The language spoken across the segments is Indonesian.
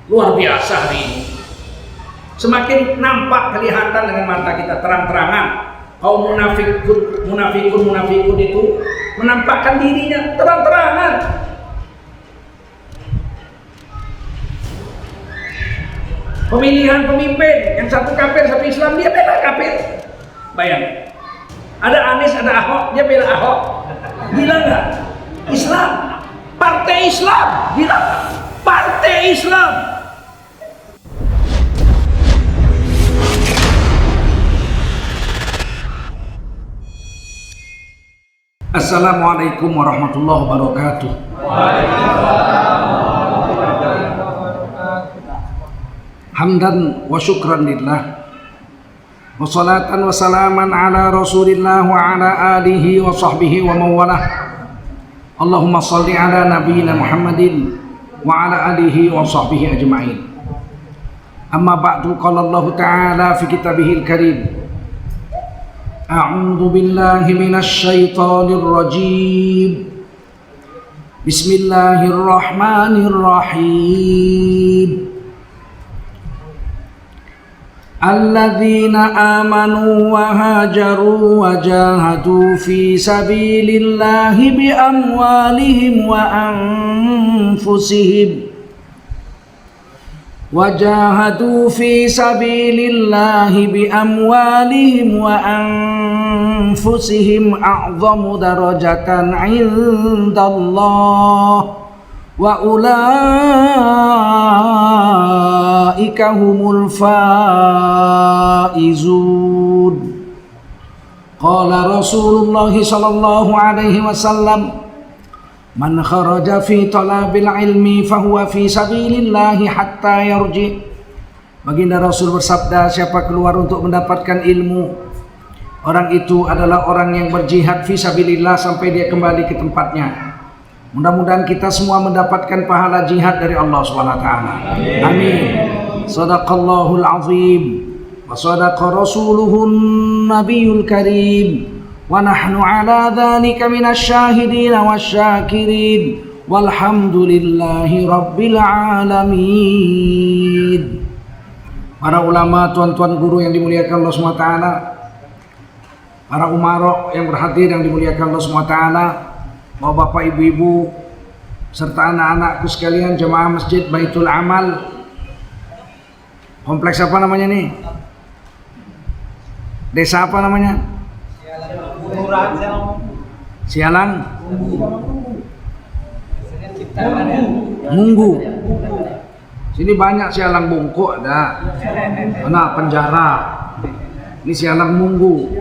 Luar biasa hari ini. Semakin nampak kelihatan dengan mata kita terang-terangan kaum munafikun itu menampakkan dirinya terang-terangan. Pemilihan pemimpin, yang satu kafir, satu Islam, dia bela kafir. Bayang, ada Anies, ada Ahok, dia bela Ahok. Gila nggak? Islam, partai Islam, gila nggak? Partai Islam. Assalamualaikum warahmatullahi wabarakatuh. Hamdan wa syukran lillah, wa salatan wa salaman ala rasulillah wa ala alihi wa sahbihi wa mawalah. Allahumma salli ala nabiyyina Muhammadin wa ala alihi wa sahbihi ajma'in. Amma ba'du, qala Allah ta'ala fi kitabihil karim, a'udzu billahi minasy syaithanir rajim. Bismillahirrahmanirrahim. Alladzina amanu wa hajaru wa jahadu fi sabilillahi bi amwalihim wa anfusihim wajahadu fi sabilillahi bi amwalihim wa anfusihim a'zamu darajatan 'indallah wa ulaika humul faizun. Qala Rasulullah sallallahu alaihi wasallam, man kharaja fi talabil ilmi fahuwa fi sabilillahi hatta yarji. Baginda Rasul bersabda, siapa keluar untuk mendapatkan ilmu, orang itu adalah orang yang berjihad fi sabilillah sampai dia kembali ke tempatnya. Mudah-mudahan kita semua mendapatkan pahala jihad dari Allah SWT. Amin. Sadaqallahul azim wa sadaqa rasuluhun nabiyul karim. Wa nahnu ala dhalika minasy syahidin wasyakirin walhamdulillahi rabbil alamin. Para ulama, tuan-tuan guru yang dimuliakan Allah SWT, para umarok yang berhadir yang dimuliakan Allah SWT, bapak, ibu-ibu, serta anak-anakku sekalian, jemaah Masjid Baitul Amal. Kompleks apa namanya nih? Desa apa namanya? Sialang Munggu. Sini banyak Sialang Bungkuk ada. Mana penjara. Ini Sialang Munggu.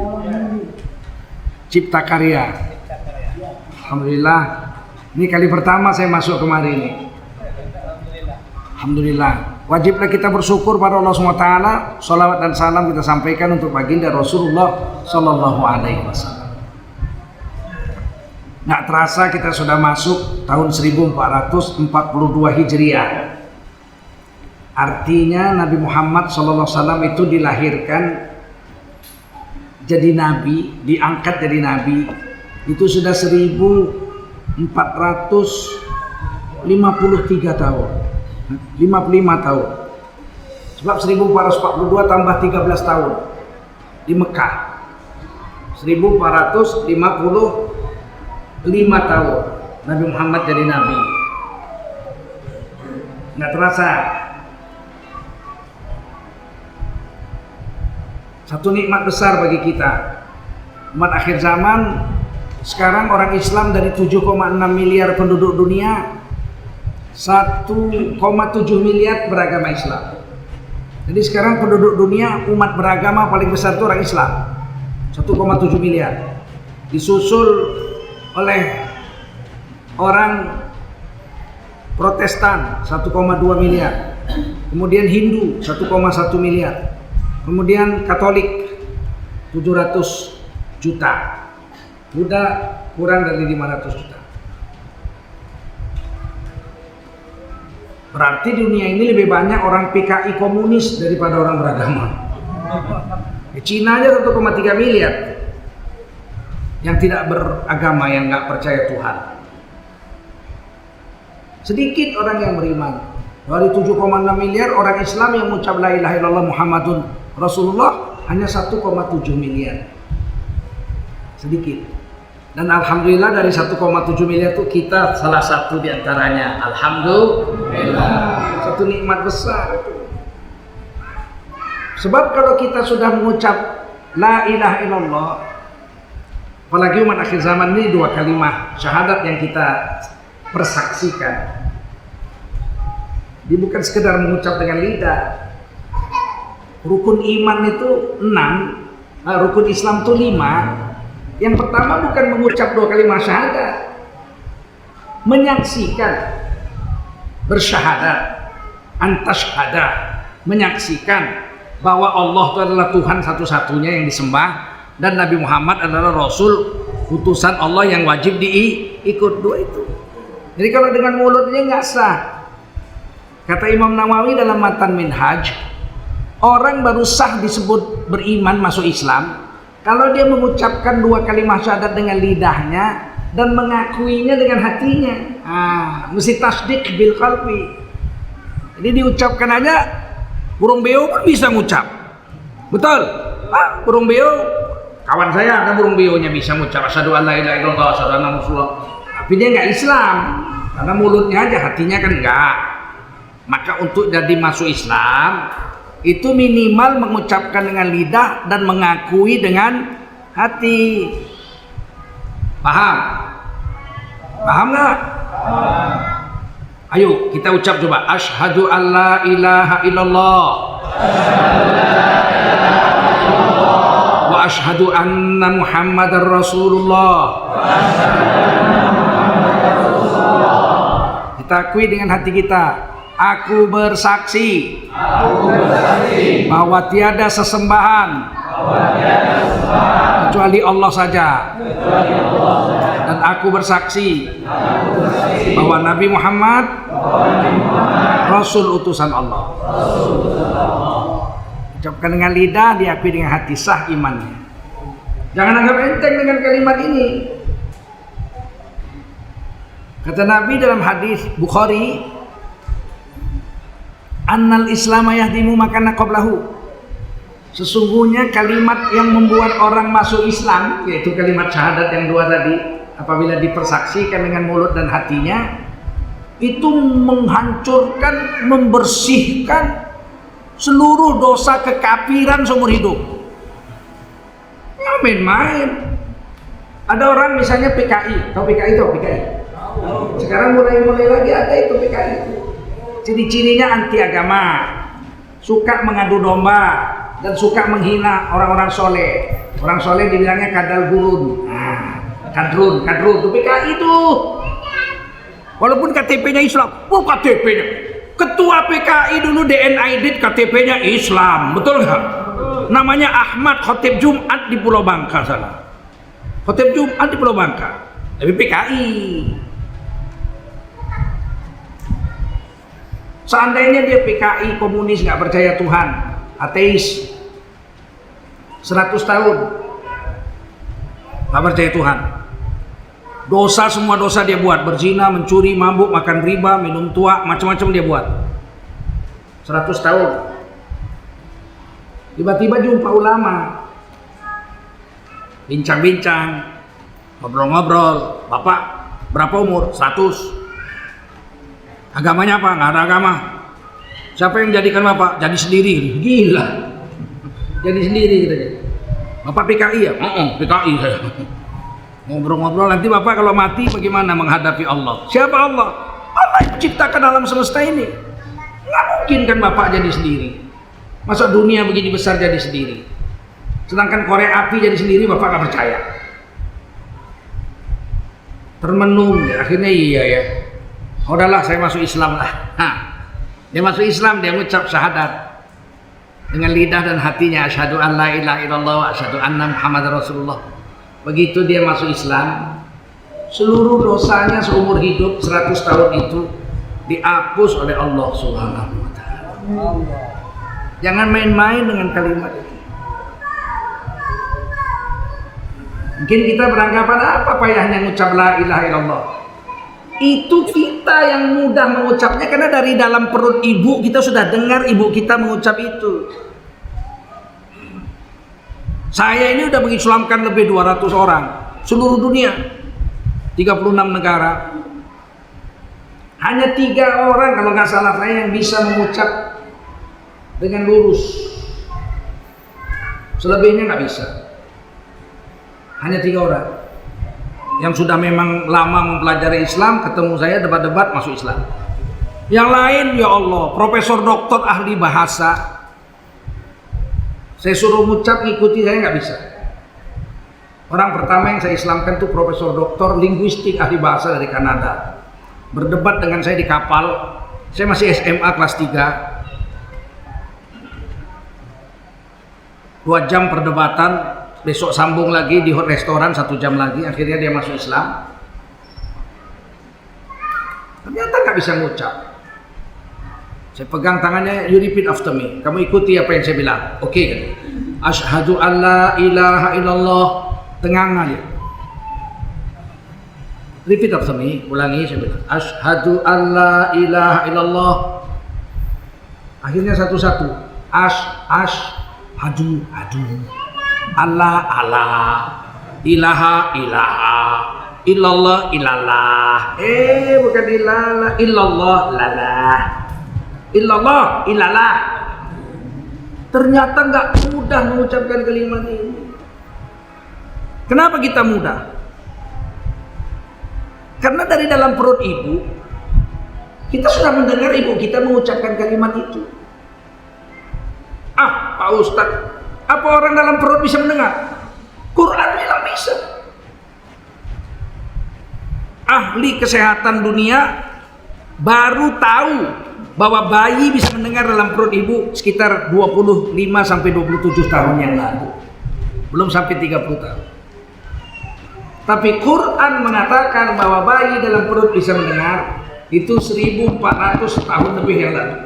Cipta Karya. Alhamdulillah, ini kali pertama saya masuk kemari ini. Alhamdulillah. Wajiblah kita bersyukur pada Allah SWT. Salawat dan salam kita sampaikan untuk baginda Rasulullah Sallallahu Alaihi Wasallam. Nggak terasa kita sudah masuk tahun 1442 Hijriah. Artinya Nabi Muhammad Sallallahu Alaihi Wasallam itu dilahirkan jadi nabi, diangkat jadi nabi, itu sudah 1453 tahun, 55 tahun. Sebab 1442 tambah 13 tahun di Mekah, 1455 tahun Nabi Muhammad jadi nabi. Nggak terasa. Satu nikmat besar bagi kita umat akhir zaman. Sekarang orang Islam dari 7,6 miliar penduduk dunia, 1,7 miliar beragama Islam. Jadi sekarang penduduk dunia umat beragama paling besar itu orang Islam, 1,7 miliar. Disusul oleh orang Protestan 1,2 miliar. Kemudian Hindu 1,1 miliar. Kemudian Katolik 700 juta. Buddha kurang dari 500 juta. Berarti dunia ini lebih banyak orang PKI komunis daripada orang beragama. Cina aja 1,3 miliar yang tidak beragama, yang nggak percaya Tuhan. Sedikit orang yang beriman. Dari 7,6 miliar orang Islam yang mengucap la ilaha illallah Muhammadun Rasulullah hanya 1,7 miliar. Sedikit. Dan alhamdulillah dari 1,7 miliar itu kita salah satu di antaranya. Alhamdulillah. Satu nikmat besar. Sebab kalau kita sudah mengucap la ilaha illallah, apalagi umat akhir zaman ini, 2 kalimat syahadat yang kita persaksikan. Dia bukan sekedar mengucap dengan lidah. Rukun iman itu 6, rukun Islam itu 5. Yang pertama bukan mengucap 2 kalimat syahadat, menyaksikan, bersyahadat, antashhadah, menyaksikan bahwa Allah itu adalah Tuhan satu-satunya yang disembah dan Nabi Muhammad adalah Rasul utusan Allah yang wajib diikut. 2 itu. Jadi kalau dengan mulutnya nggak sah. Kata Imam Nawawi dalam Matan Minhaj, orang baru sah disebut beriman masuk Islam kalau dia mengucapkan 2 kalimat syahadat dengan lidahnya dan mengakuinya dengan hatinya. Mesti tasdik bil qalbi. Jadi diucapkan aja. Burung beo pun bisa ngucap, betul? Burung beo, kawan saya ada burung beonya bisa ngucap asyhadu an la ilaha illallah, asyhadu anna Rasulullah. Tapi dia nggak Islam, karena mulutnya aja, hatinya kan enggak. Maka untuk jadi masuk Islam itu minimal mengucapkan dengan lidah dan mengakui dengan hati. Paham? Paham nggak? Ayo kita ucap coba. Asyhadu an la ilaha illallah wa asyhadu anna Muhammadar Rasulullah. Kita akui dengan hati kita. Aku bersaksi bahwa tiada sesembahan kecuali Allah saja. Dan aku bersaksi bahwa Nabi Muhammad Rasul utusan Allah. Ucapkan dengan lidah, diakui dengan hati, sah imannya. Jangan anggap enteng dengan kalimat ini. Kata Nabi dalam hadis Bukhari, annal Islam yahdimu makana qablahu. Sesungguhnya kalimat yang membuat orang masuk Islam, yaitu kalimat syahadat yang 2 tadi, apabila dipersaksikan dengan mulut dan hatinya, itu menghancurkan, membersihkan seluruh dosa kekafiran seumur hidup. Nggak main-main. Ada orang misalnya PKI, tahu PKI itu? PKI. Sekarang mulai lagi ada itu PKI. Ciri-cirinya anti agama, suka mengadu domba, dan suka menghina orang-orang soleh. Orang soleh dibilangnya kadal gurun. Kadrun itu PKI itu. Walaupun KTP-nya Islam, KTP-nya. Ketua PKI dulu DNID KTP-nya Islam, betul nggak? Namanya Ahmad, khotib Jumat di Pulau Bangka sana. Khotib Jumat di Pulau Bangka, tapi PKI. Seandainya dia PKI komunis, nggak percaya Tuhan, ateis, 100 tahun nggak percaya Tuhan. Dosa, semua dosa dia buat, berzina, mencuri, mabuk, makan riba, minum tua, macam-macam dia buat. 100 tahun. Tiba-tiba jumpa ulama, bincang-bincang, ngobrol-ngobrol. Bapak berapa umur? 100. Agamanya apa? Nggak ada agama. Siapa yang menjadikan bapak? Jadi sendiri. Gila. Jadi sendiri gitu. Bapak PKI ya? PKI saya. Ngobrol-ngobrol, nanti bapak kalau mati bagaimana menghadapi Allah? Siapa Allah? Allah yang ciptakan alam semesta ini. Nggak mungkin kan bapak jadi sendiri. Masa dunia begini besar jadi sendiri? Sedangkan korek api jadi sendiri, bapak nggak percaya. Termenung, ya. Akhirnya iya ya. Udahlah, saya masuk Islam lah. Dia masuk Islam, dia mengucap syahadat dengan lidah dan hatinya, asyhadu an la ilaha illallah wa asyhadu anna Muhammadar Rasulullah. Begitu dia masuk Islam, seluruh dosanya seumur hidup 100 tahun itu dihapus oleh Allah Subhanahu wa taala. Jangan main-main dengan kalimat itu. Mungkin kita beranggapan apa payahnya ngucap la ilaha illallah. Itu kita yang mudah mengucapnya karena dari dalam perut ibu kita sudah dengar ibu kita mengucap itu. Saya ini udah mengislamkan lebih 200 orang seluruh dunia, 36 negara. Hanya 3 orang kalau nggak salah saya yang bisa mengucap dengan lurus. Selebihnya nggak bisa. Hanya 3 orang yang sudah memang lama mempelajari Islam, ketemu saya debat-debat masuk Islam. Yang lain ya Allah, profesor doktor ahli bahasa, saya suruh ngucap ngikuti saya nggak bisa. Orang pertama yang saya Islamkan tuh profesor doktor linguistik ahli bahasa dari Kanada. Berdebat dengan saya di kapal, saya masih SMA kelas 3. 2 jam perdebatan, besok sambung lagi di restoran 1 jam lagi, akhirnya dia masuk Islam. Ternyata nggak bisa ngucap. Saya pegang tangannya, you repeat after me, kamu ikuti apa yang saya bilang. Oke kan? Asyhadu an la ilaha illallah. Tengang aja. Repeat after me, ulangi, saya bilang asyhadu an la ilaha illallah. Akhirnya satu-satu, hadu Allah ilaha illallah bukan illallah ilalah. Ternyata nggak mudah mengucapkan kalimat ini. Kenapa kita mudah? Karena dari dalam perut ibu kita sudah mendengar ibu kita mengucapkan kalimat itu. Pak Ustadz, apa orang dalam perut bisa mendengar? Quran bilang bisa. Ahli kesehatan dunia baru tahu bahwa bayi bisa mendengar dalam perut ibu sekitar 25 sampai 27 tahun yang lalu. Belum sampai 30 tahun. Tapi Quran mengatakan bahwa bayi dalam perut bisa mendengar itu 1400 tahun lebih yang lalu.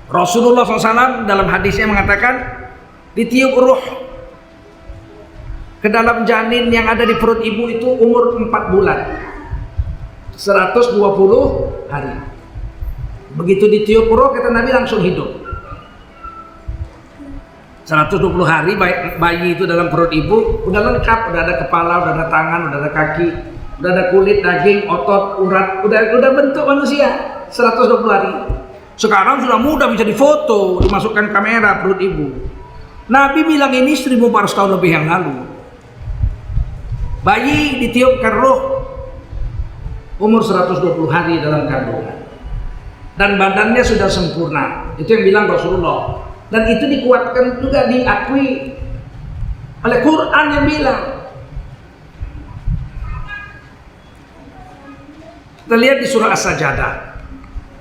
Rasulullah SAW dalam hadisnya mengatakan ditiup ruh ke dalam janin yang ada di perut ibu itu umur 4 bulan 120 hari. Begitu ditiup ruh kata Nabi langsung hidup. 120 hari bayi itu dalam perut ibu udah lengkap, udah ada kepala, udah ada tangan, udah ada kaki, udah ada kulit, daging, otot, urat, udah bentuk manusia. 120 hari. Sekarang sudah mudah bisa difoto, dimasukkan kamera perut ibu. Nabi bilang ini 1400 tahun lebih yang lalu. Bayi ditiupkan roh umur 120 hari dalam kandungan. Dan badannya sudah sempurna. Itu yang bilang Rasulullah. Dan itu dikuatkan juga, diakui oleh Quran yang bilang. Kita lihat di surah As-Sajdah.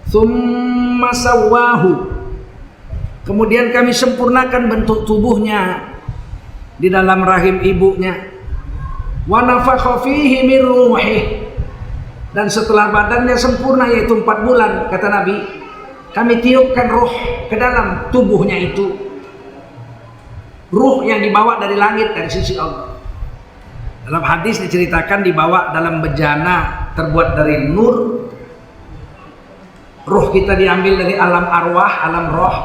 Tsumma sawwahu. Kemudian kami sempurnakan bentuk tubuhnya di dalam rahim ibunya. Wa nafakha fihi min ruhih. Dan setelah badannya sempurna yaitu 4 bulan kata Nabi, kami tiupkan ruh ke dalam tubuhnya itu. Ruh yang dibawa dari langit dari sisi Allah. Dalam hadis diceritakan dibawa dalam bejana terbuat dari nur. Ruh kita diambil dari alam arwah, alam roh,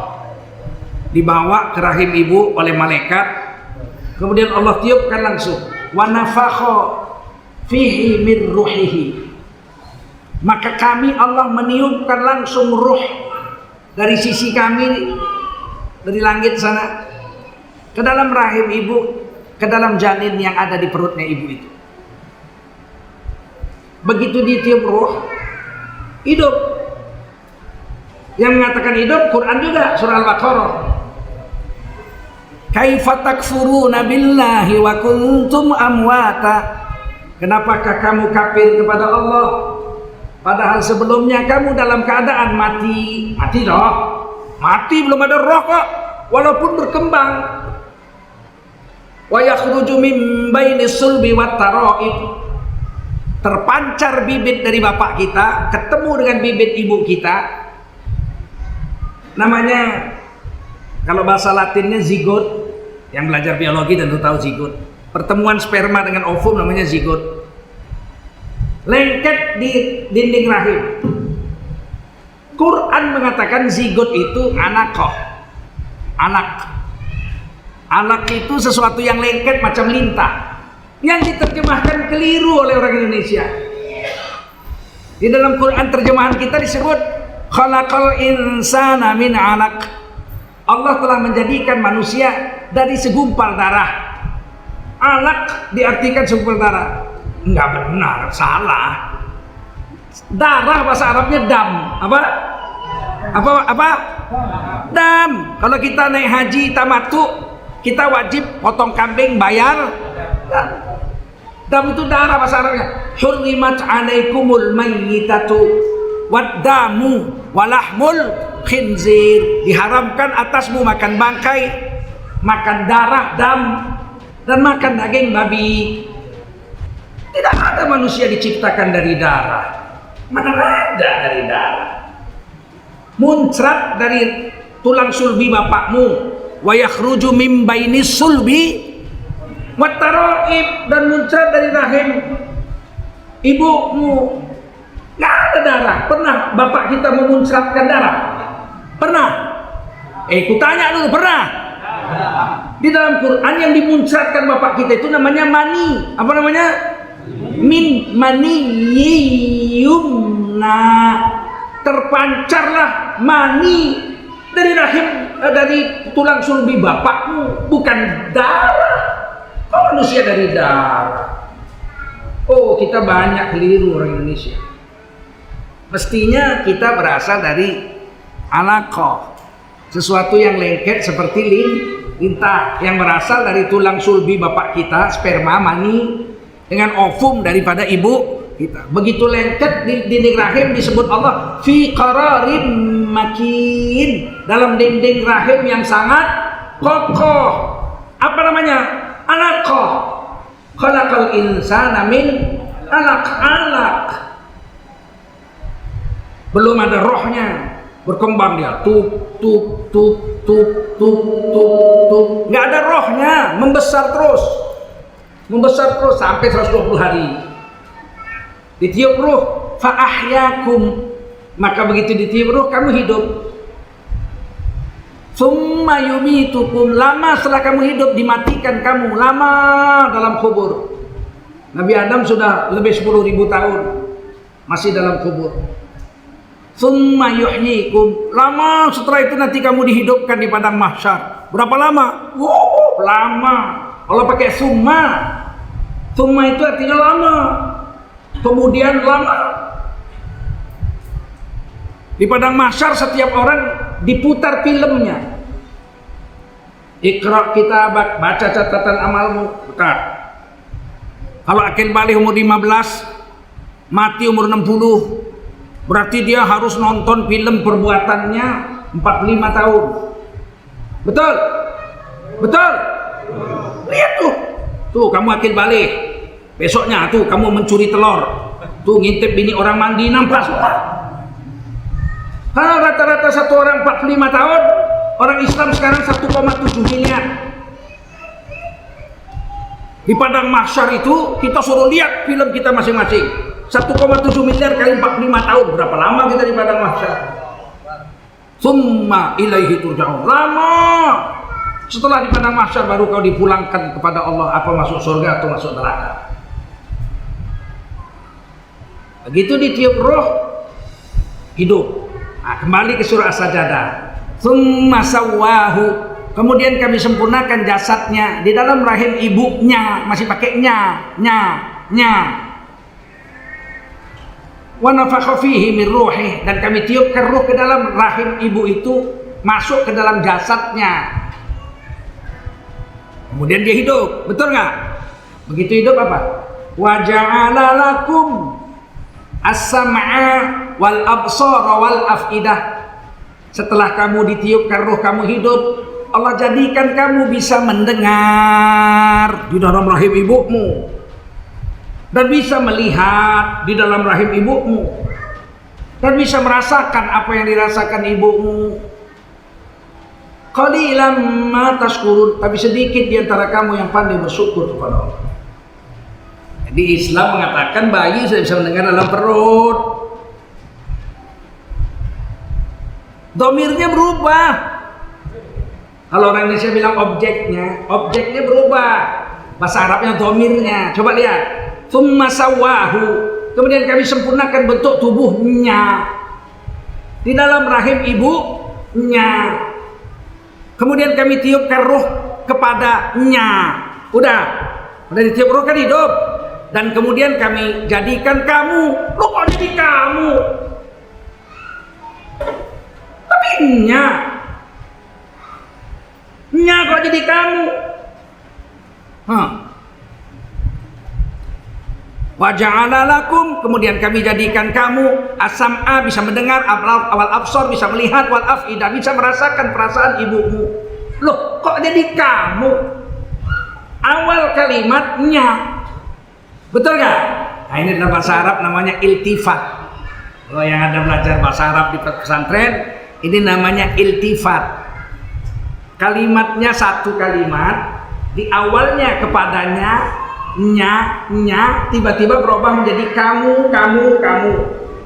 dibawa ke rahim ibu oleh malaikat. Kemudian Allah tiupkan langsung. Wa nafakha fihi min ruhihi. Maka kami Allah meniupkan langsung ruh dari sisi kami dari langit sana ke dalam rahim ibu, ke dalam janin yang ada di perutnya ibu itu. Begitu ditiup ruh, hidup. Yang mengatakan hidup Quran juga surah Al-Baqarah. Kaifa takfuruna billahi wa kuntum amwata. Kenapakah kamu kafir kepada Allah padahal sebelumnya kamu dalam keadaan mati? Mati loh. Mati belum ada roh kok, walaupun berkembang. Wa yakhruju min baini sulbi wat tara'ib. Terpancar bibit dari bapak kita, ketemu dengan bibit ibu kita. Namanya kalau bahasa Latinnya zigot. Yang belajar biologi tentu tahu zigot. Pertemuan sperma dengan ovum namanya zigot. lengket di dinding rahim. Quran mengatakan zigot itu anakoh, anak itu sesuatu yang lengket macam lintah, yang diterjemahkan keliru oleh orang Indonesia. Di dalam Quran terjemahan kita disebut khalaqal insana min alaq. Allah telah menjadikan manusia dari segumpal darah. Alaq diartikan segumpal darah. Enggak benar, salah. Darah bahasa Arabnya dam. Apa? Dam. Kalau kita naik haji tamattu, kita wajib potong kambing, bayar. Dam itu darah bahasa Arabnya. Hurrimat alaikumul mayyitatu waddamu walahmul khinzir. Diharamkan atasmu makan bangkai, makan darah, dam, dan makan daging babi. Tidak ada manusia diciptakan dari darah. Mana ada dari darah. Muncrat dari tulang sulbi bapakmu, wa yakhruju min bainis sulbi wattaraib, dan muncrat dari rahim ibumu. Nggak ada darah. Pernah bapak kita memuncratkan darah? Pernah? Kutanya dulu, pernah? Di dalam Quran yang dimuncratkan bapak kita itu namanya mani. Apa namanya? Min mani yumna. Terpancarlah mani dari rahim, dari tulang sulbi bapakmu, bukan darah. Oh, manusia dari darah. Oh, kita banyak keliru orang Indonesia. Mestinya kita berasal dari alaqah, sesuatu yang lengket seperti lintah, yang berasal dari tulang sulbi bapak kita, sperma, mani, dengan ovum daripada ibu kita. Begitu lengket di dinding rahim, disebut Allah fi qararin makin, dalam dinding rahim yang sangat kokoh. Apa namanya? Alaqah. Khalaqal insana min alaq. Belum ada rohnya, berkembang dia, tup, nggak ada rohnya, membesar terus sampai 120 hari. Ditiup ruh, fa'ahyakum, maka begitu ditiup ruh kamu hidup. Summa yumitukum, lama setelah kamu hidup dimatikan kamu, lama dalam kubur. Nabi Adam sudah lebih 10.000 tahun masih dalam kubur. Summa yuhyikum, lama setelah itu nanti kamu dihidupkan di padang mahsyar. Berapa lama? Wow, lama. Kalau pakai summa itu artinya lama. Kemudian lama. Di padang mahsyar setiap orang diputar filmnya. Iqra kitabak, baca catatan amalmu. Putar. Kalau akil balik umur 15, mati umur 60, berarti dia harus nonton film perbuatannya 45 tahun. Betul? Lihat tuh kamu akil balik. Besoknya tuh kamu mencuri telur, tuh ngintip bini orang mandi, nampak semua. Kalau rata-rata satu orang 45 tahun, orang Islam sekarang 1,7 miliar. Di padang mahsyar itu kita suruh lihat film kita masing-masing. 1,7 miliar kali 45 tahun, berapa lama kita di padang mahsyar? Summa ilaihi turja'un. Lama. Setelah di padang mahsyar baru kau dipulangkan kepada Allah, apa masuk surga atau masuk neraka. Begitu ditiup roh, hidup. Nah, kembali ke surah As-Sajdah. Tsumma sawwahu, kemudian kami sempurnakan jasadnya di dalam rahim ibunya, masih pakai nya. Wa nafakha fihi min ruhi, dan kami tiupkan ruh ke dalam rahim ibu itu, masuk ke dalam jasadnya. Kemudian dia hidup, betul nggak? Begitu hidup apa? Wa ja'ala lakum as-sam'a wal absara wal afidah. Setelah kamu ditiupkan ruh, kamu hidup, Allah jadikan kamu bisa mendengar di dalam rahim ibumu, dan bisa melihat di dalam rahim ibumu, dan bisa merasakan apa yang dirasakan ibumu. Qalilan ma tashkurun, tapi sedikit di antara kamu yang pandai bersyukur kepada Allah. Jadi Islam mengatakan bayi sudah bisa mendengar dalam perut. Domirnya berubah. Kalau orang Indonesia bilang objeknya berubah. Bahasa Arabnya domirnya. Coba lihat. Tsumma sawwahu. Kemudian kami sempurnakan bentuk tubuhnya di dalam rahim ibunya. Kemudian kami tiupkan ruh kepadanya. Udah ditiup ruh kan hidup. Dan kemudian kami jadikan kamu. Loh kok jadi kamu? Tapi nya kok jadi kamu? Wa ja'ala lakum, kemudian kami jadikan kamu as-sam'a, bisa mendengar, awal absor, bisa melihat, wal af'idah, bisa merasakan perasaan ibumu. Loh kok jadi kamu? Awal kalimatnya, betul gak? Nah ini dalam bahasa Arab namanya iltifat. Kalau yang ada belajar bahasa Arab di pesantren, ini namanya iltifat. Kalimatnya satu kalimat, di awalnya kepadanya nya tiba-tiba berubah menjadi kamu.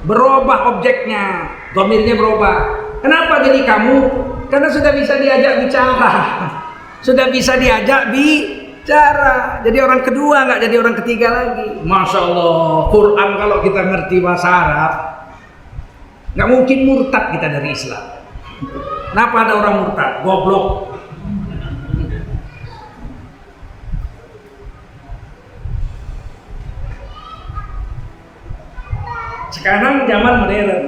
Berubah objeknya, domirnya berubah. Kenapa jadi kamu? Karena sudah bisa diajak bicara. Sudah bisa diajak bicara. Jadi orang kedua, nggak jadi orang ketiga lagi. Masya Allah, Quran kalau kita ngerti bahasa Arab, nggak mungkin murtad kita dari Islam. Kenapa ada orang murtad? Goblok. Sekarang zaman modern.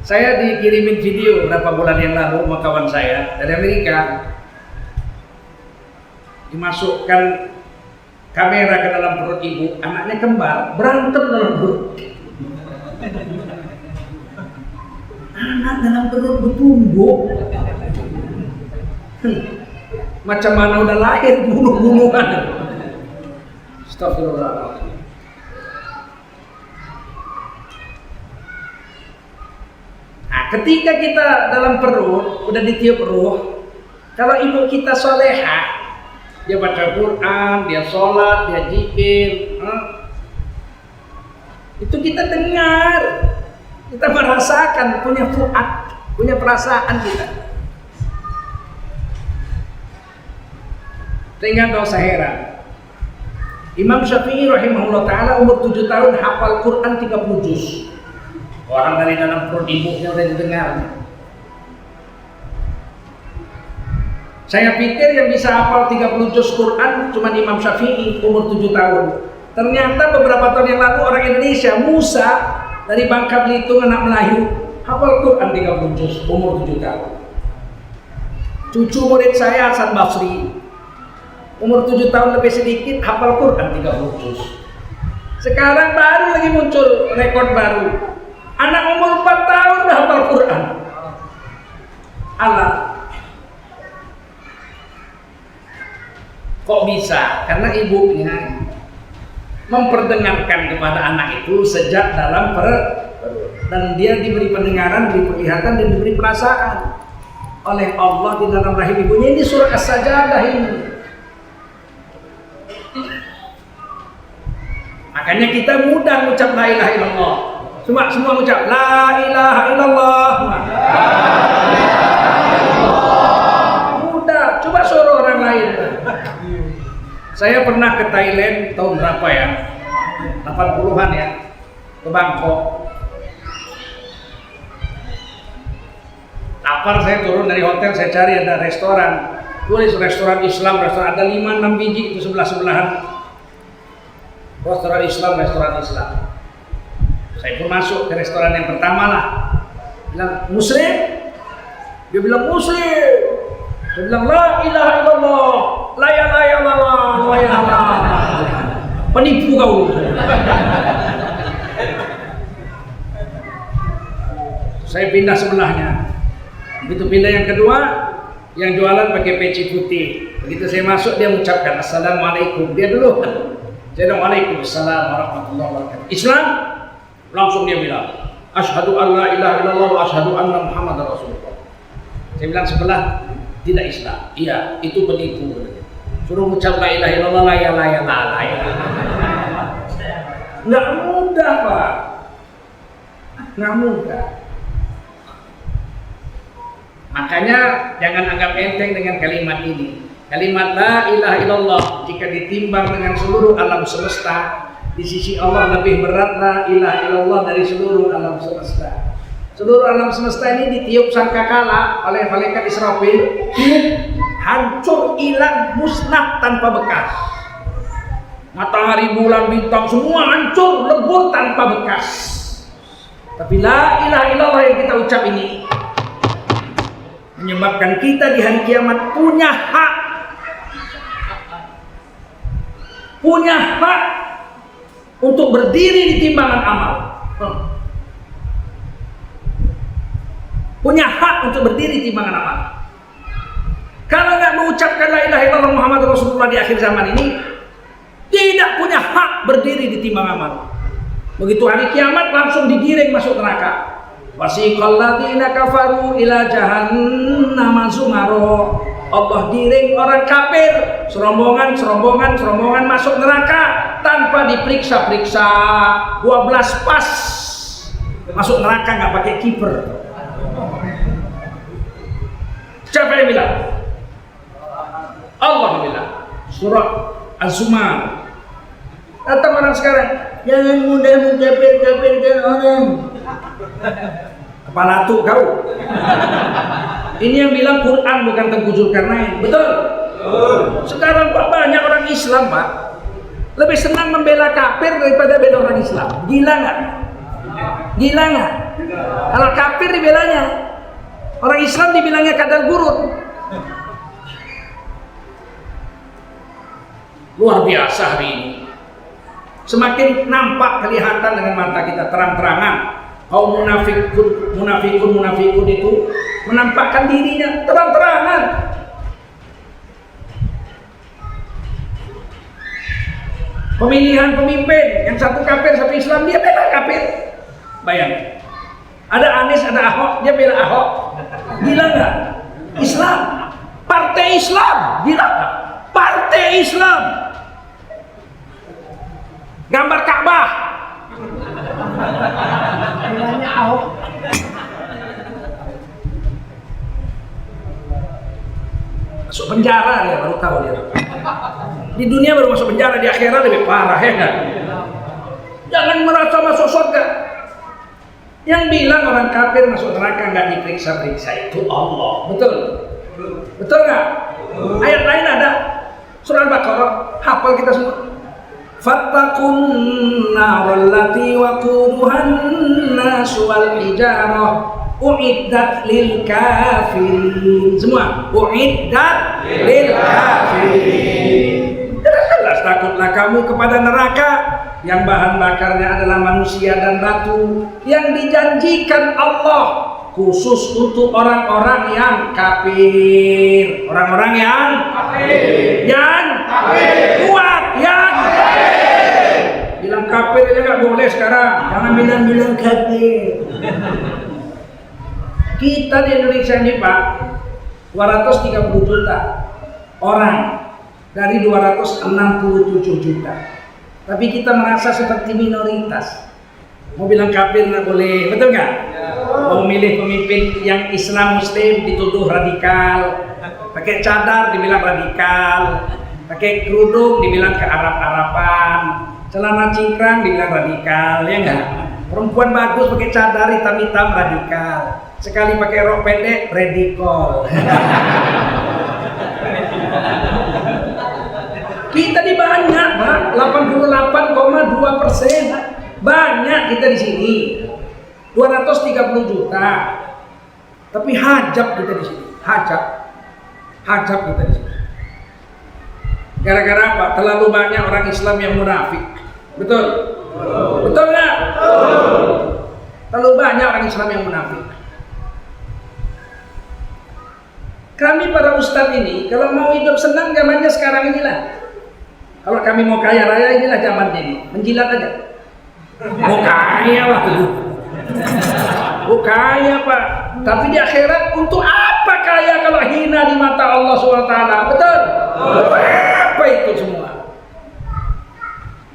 Saya dikirimin video beberapa bulan yang lalu sama kawan saya dari Amerika. Dimasukkan kamera ke dalam perut ibu, anaknya kembar, berantem dalam perut. Anak dalam perut bertumbuh. Macam mana udah lahir bunuh-bunuhan. Astagfirullahaladzim. Nah, ketika kita dalam perut udah ditiup ruh, kalau ibu kita soleha, dia baca Quran, dia sholat, dia zikir, itu kita dengar. Kita merasakan, punya fuad, punya perasaan kita. Sehingga gak usah heran. Imam Syafi'i rahimahullah ta'ala umur 7 tahun hafal Quran 30 juz. Orang dari dalam perut ibunya udah didengarnya. Saya pikir yang bisa hafal 30 juz Quran cuma Imam Syafi'i umur 7 tahun. Ternyata beberapa tahun yang lalu orang Indonesia, Musa dari Bangka Belitung, anak Melayu, hafal Quran 30 juz umur 7 tahun. Cucu murid saya Hasan Basri umur 7 tahun lebih sedikit hafal Quran 30 juz. Sekarang baru lagi muncul rekor baru. Anak umur 4 tahun udah hafal Quran. Allah. Kok bisa? Karena ibunya memperdengarkan kepada anak itu sejak dalam perut, dan dia diberi pendengaran, diberi penglihatan, dan diberi perasaan oleh Allah di dalam rahim ibunya. Ini surah As-Sajdah ini. Makanya kita mudah mengucap la ilaha illallah. Semua mengucap la ilaha illallah. Mudah. Coba suruh orang lain. Saya pernah ke Thailand tahun berapa ya? 80-an ya. Ke Bangkok. Lapar, saya turun dari hotel, saya cari ada restoran. Tulis restoran Islam, restoran ada 5-6 biji itu sebelah-sebelahan. Restoran Islam. Saya pun masuk ke restoran yang pertama lah. Bilang, Muslim? Dia bilang, Muslim. Saya bilang, la ilaha illallah. La ilaha illallah. Penipu kau. Saya pindah sebelahnya. Begitu pindah yang kedua, yang jualan pakai peci putih. Begitu saya masuk, dia mengucapkan Assalamualaikum. Dia dulu. Saya bilang Waalaikumsalam warahmatullahi wabarakatuh. Islam? Langsung dia bilang Asyhadu an la ilaha illallah wa asyhadu anna Muhammadar Rasulullah. Saya bilang sebelah, tidak Islam. Iya, itu penipu. Suruh ucap la ilaha illallah, la ilaha illallah. Nggak mudah, Pak. Nggak mudah. Makanya jangan anggap enteng dengan kalimat ini. Kalimat la ilaha illallah jika ditimbang dengan seluruh alam semesta, di sisi Allah lebih berat la ilaha illallah dari seluruh alam semesta. Seluruh alam semesta ini ditiup sangkakala oleh malaikat Israfil, hancur, hilang, musnah tanpa bekas. Matahari, bulan, bintang semua hancur, lebur tanpa bekas. Tapi la ilaha illallah yang kita ucap ini menyebabkan kita di hari kiamat punya hak untuk berdiri di timbangan amal. Punya hak untuk berdiri di timbangan amal. Kalau nggak mengucapkan la ilaha illallah Muhammad Rasulullah di akhir zaman ini, tidak punya hak berdiri di timbang amal. Begitu hari kiamat langsung digiring masuk neraka. Wasiqal ladzina kafaru ila jahannam zumaro. Allah giring orang kafir serombongan masuk neraka tanpa diperiksa-periksa. 12 pas masuk neraka nggak pakai kiper. Siapa yang bilang? Allah bilang. Surah Az-Zumar. Datang orang sekarang, jangan mudah mengkafir-kafirkan orang. Kepala tuh kau. Ini yang bilang Quran bukan Tengku Zulkarnain. Betul? Sekarang Pak banyak orang Islam Pak lebih senang membela kafir daripada bela orang Islam. Gila nggak? Gila nggak? Kalau kafir dibelanya, orang Islam dibilangnya kadal gurun. Luar biasa hari ini. Semakin nampak kelihatan dengan mata kita terang-terangan kaum munafikun itu menampakkan dirinya terang-terangan. Pemilihan pemimpin yang satu kafir satu Islam, dia bela kafir. Bayangin. Ada Anies, ada Ahok, dia bela Ahok. Gila nggak? Islam, partai Islam, gila nggak? Partai Islam. Gambar Ka'bah. Namanya Ahok. Masuk penjara dia, baru tahu dia. Di dunia baru masuk penjara, di akhirat lebih parah, ya kan? Jangan merasa masuk surga. Yang bilang orang kafir masuk neraka nggak diperiksa-periksa itu Allah. Betul? Betul nggak? Ayat lain ada. Surah Al-Baqarah, hafal kita semua. Fattaqun naral lati waquduhan nas wal hijarah uiddat lil kafirin. Semua uiddat lil kafirin. Jelas takutlah kamu kepada neraka yang bahan bakarnya adalah manusia dan batu, yang dijanjikan Allah khusus untuk orang-orang yang kafir. Orang-orang yang kafir, yang kuat, yang kafir. Bilang kafir aja nggak boleh sekarang. Jangan bilang kafir. Kita di Indonesia ini Pak 230 juta orang dari 267 juta. Tapi kita merasa seperti minoritas. Mau bilang kafir nggak boleh, betul nggak? Mau milih pemimpin yang Islam Muslim dituduh radikal, pakai cadar dibilang radikal, pakai kerudung dibilang ke Arab-Araban, celana cingkrang dibilang radikal, ya nggak? Perempuan bagus pakai cadar hitam-hitam radikal, sekali pakai rok pendek radikal. Kita di banyak Pak, 88,2%. Banyak kita di sini. 230 juta. Tapi hajab kita di sini. Hajab kita di sini. Gara-gara apa? Terlalu banyak orang Islam yang munafik. Betul? Betul nggak? Terlalu banyak orang Islam yang munafik. Kami para ustadz ini, kalau mau hidup senang zamannya sekarang inilah. Kalau kami mau kaya raya, inilah zamannya ini. Menjilat aja. Mau kaya Pak. Mau kaya Pak. Tapi di akhirat untuk apa kaya kalau hina di mata Allah SWT? Betul? itu semua?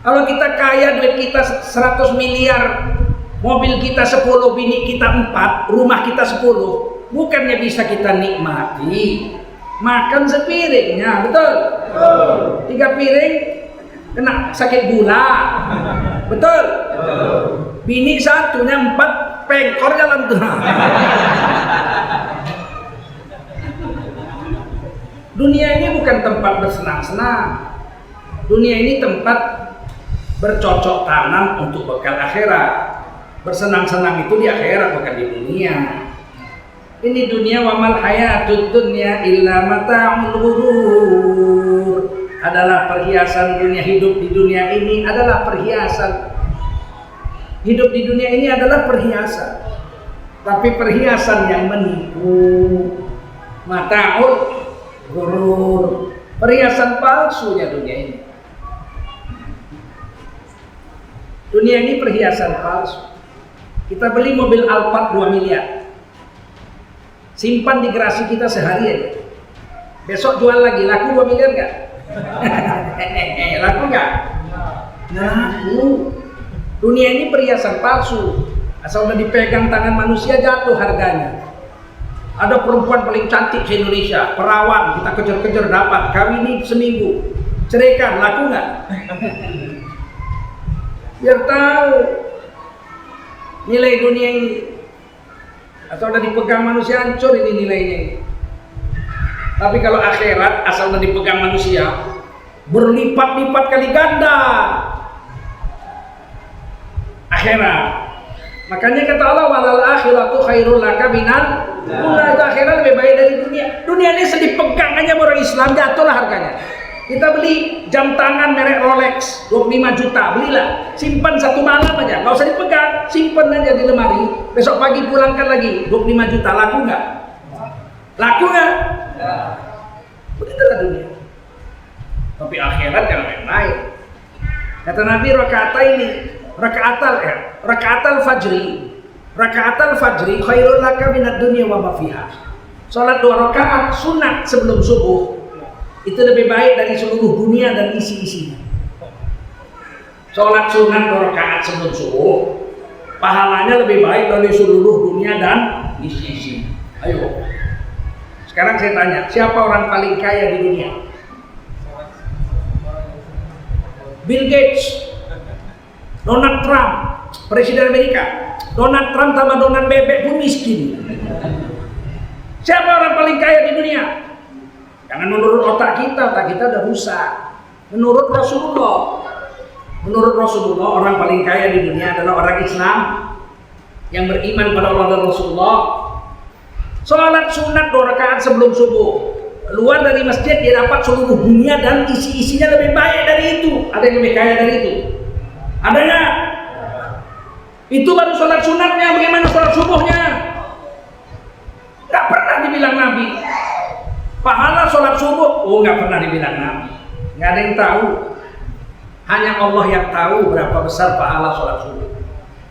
Kalau kita kaya, duit kita 100 miliar, mobil kita 10, bini kita 4, rumah kita 10, bukannya bisa kita nikmati makan sepiringnya, betul? 3 piring kena sakit gula, betul? Bini satunya 4, pengkor jalan tengah. Dunia ini bukan tempat bersenang-senang. Dunia ini tempat bercocok tanam untuk bekal akhirat. Bersenang-senang itu di akhirat, bukan di dunia. Ini dunia, wa mal hayatud dunya illa mata'ul ghurur. Adalah perhiasan dunia. Hidup di dunia ini adalah perhiasan. Hidup di dunia ini adalah perhiasan. Tapi perhiasan yang menipu. Mata'ul ghurur. Perhiasan palsunya dunia ini. Dunia ini perhiasan palsu. Kita beli mobil Alphard 2 miliar, simpan di garasi kita sehari aja, besok jual lagi, laku 2 miliar nggak? Laku nggak? Laku. Dunia ini perhiasan palsu, asal udah dipegang tangan manusia jatuh harganya. Ada perempuan paling cantik di Indonesia, perawan, kita kejar-kejar dapat, kawin seminggu, ceraikan, laku nggak? Biar tahu nilai dunia ini, atau udah dipegang manusia hancur ini nilainya. Tapi kalau akhirat asal udah dipegang manusia berlipat-lipat kali ganda akhirat. Makanya kata Allah, walal akhiratu khairul laka minal ula. Itu akhirat lebih baik dari dunia. Dunia ini sedih pegang aja orang Islam, jatuhlah harganya. Kita beli jam tangan merek Rolex 25 juta, belilah, simpan 1 malam aja, nggak usah dipegang, simpan aja di lemari, besok pagi pulangkan lagi, 25 juta, laku nggak? Laku nggak? Begitulah dunia. Tapi akhirat yang lain-lain. Kata Nabi, rakaatal fajri khairul laka minad dunya wa ma fiha. Salat 2 rakaat sunat sebelum subuh itu lebih baik dari seluruh dunia dan isi-isinya. Sholat sunat 2 rakaat sebelum subuh, pahalanya lebih baik dari seluruh dunia dan isi-isinya. Ayo, sekarang saya tanya, siapa orang paling kaya di dunia? Bill Gates, Donald Trump, Presiden Amerika. Donald Trump sama Donald Bebek pun miskin. Siapa orang paling kaya di dunia? Jangan menurut otak kita udah rusak. Menurut Rasulullah, orang paling kaya di dunia adalah orang Islam yang beriman pada Allah dan Rasulullah. Sholat sunat 2 rakaat sebelum subuh, keluar dari masjid dia dapat seluruh dunia dan isi-isinya lebih baik dari itu. Ada yang lebih kaya dari itu? Ada nggak? Itu baru sholat sunatnya. Bagaimana sholat subuhnya? Nggak pernah dibilang Nabi. Pahala sholat subuh, nggak pernah dibilang Nabi. Nggak ada yang tahu. Hanya Allah yang tahu berapa besar pahala sholat subuh.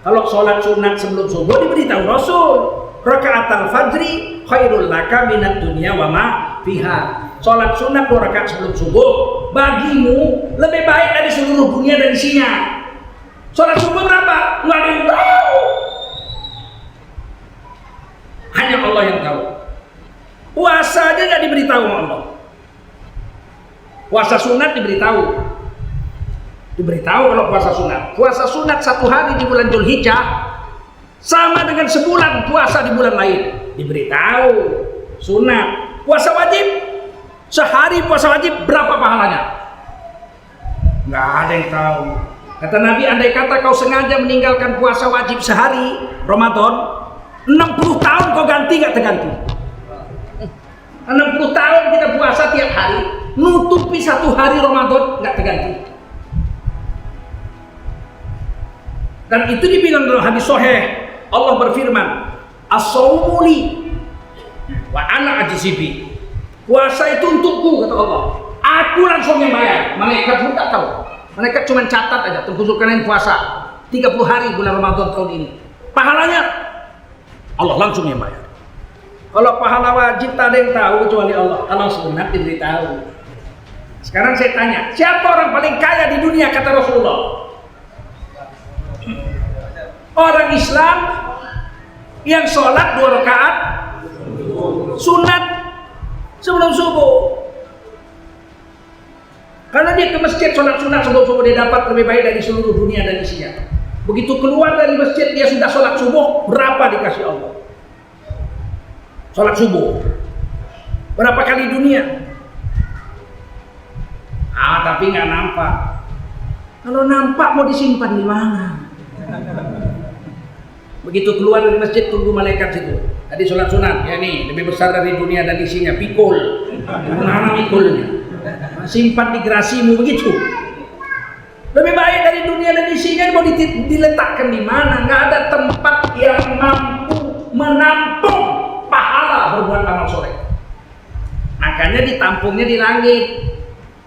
Kalau sholat sunat sebelum subuh diberitahu Rasul, rakaatal fajri khairul laka minad dunya wa ma fiha. Sholat sunat 2 rakaat sebelum subuh bagimu lebih baik dari seluruh dunia dan isinya. Sholat subuh berapa? Nggak ada yang tahu. Hanya Allah yang tahu. Puasa aja nggak diberitahu Allah. Puasa sunat diberitahu kalau puasa sunat. Puasa sunat 1 hari di bulan Dzulhijjah sama dengan sebulan puasa di bulan lain, diberitahu sunat. Puasa wajib, sehari puasa wajib berapa pahalanya? Nggak ada yang tahu. Kata Nabi, andai kata kau sengaja meninggalkan puasa wajib sehari Ramadan, 60 tahun kau ganti nggak terganti. 60 tahun kita puasa tiap hari, nutupi 1 hari Ramadan nggak terganti. Dan itu dibilang dalam hadis sahih, Allah berfirman, as-shaumu li wa ana ajzibi. Puasa itu untukku, kata Allah. Aku langsung yang bayar. Malaikat pun tak tahu. Malaikat cuma catat aja, terkhusus kalian puasa 30 hari bulan Ramadan tahun ini. Pahalanya Allah langsung yang bayar. Kalau pahala wajib tak ada yang tahu kecuali Allah. Kalau sunat diberitahu. Sekarang saya tanya, siapa orang paling kaya di dunia kata Rasulullah? Orang Islam yang sholat 2 rakaat sunat sebelum subuh. Karena dia ke masjid sholat sunat sebelum subuh, dia dapat lebih baik dari seluruh dunia dan isinya. Begitu keluar dari masjid dia sudah sholat subuh, berapa dikasih Allah? Sholat subuh berapa kali dunia? Tapi nggak nampak. Kalau nampak mau disimpan di mana? Begitu keluar dari masjid tunggu malaikat situ. Tadi sholat sunat, ya nih lebih besar dari dunia dan isinya, pikul. Mana pikulnya? Simpan di gerasimu begitu. Lebih baik dari dunia dan isinya, mau diletakkan di mana? Nggak ada tempat yang mampu menampung pahala berbuat amal soleh. Makanya ditampungnya di langit,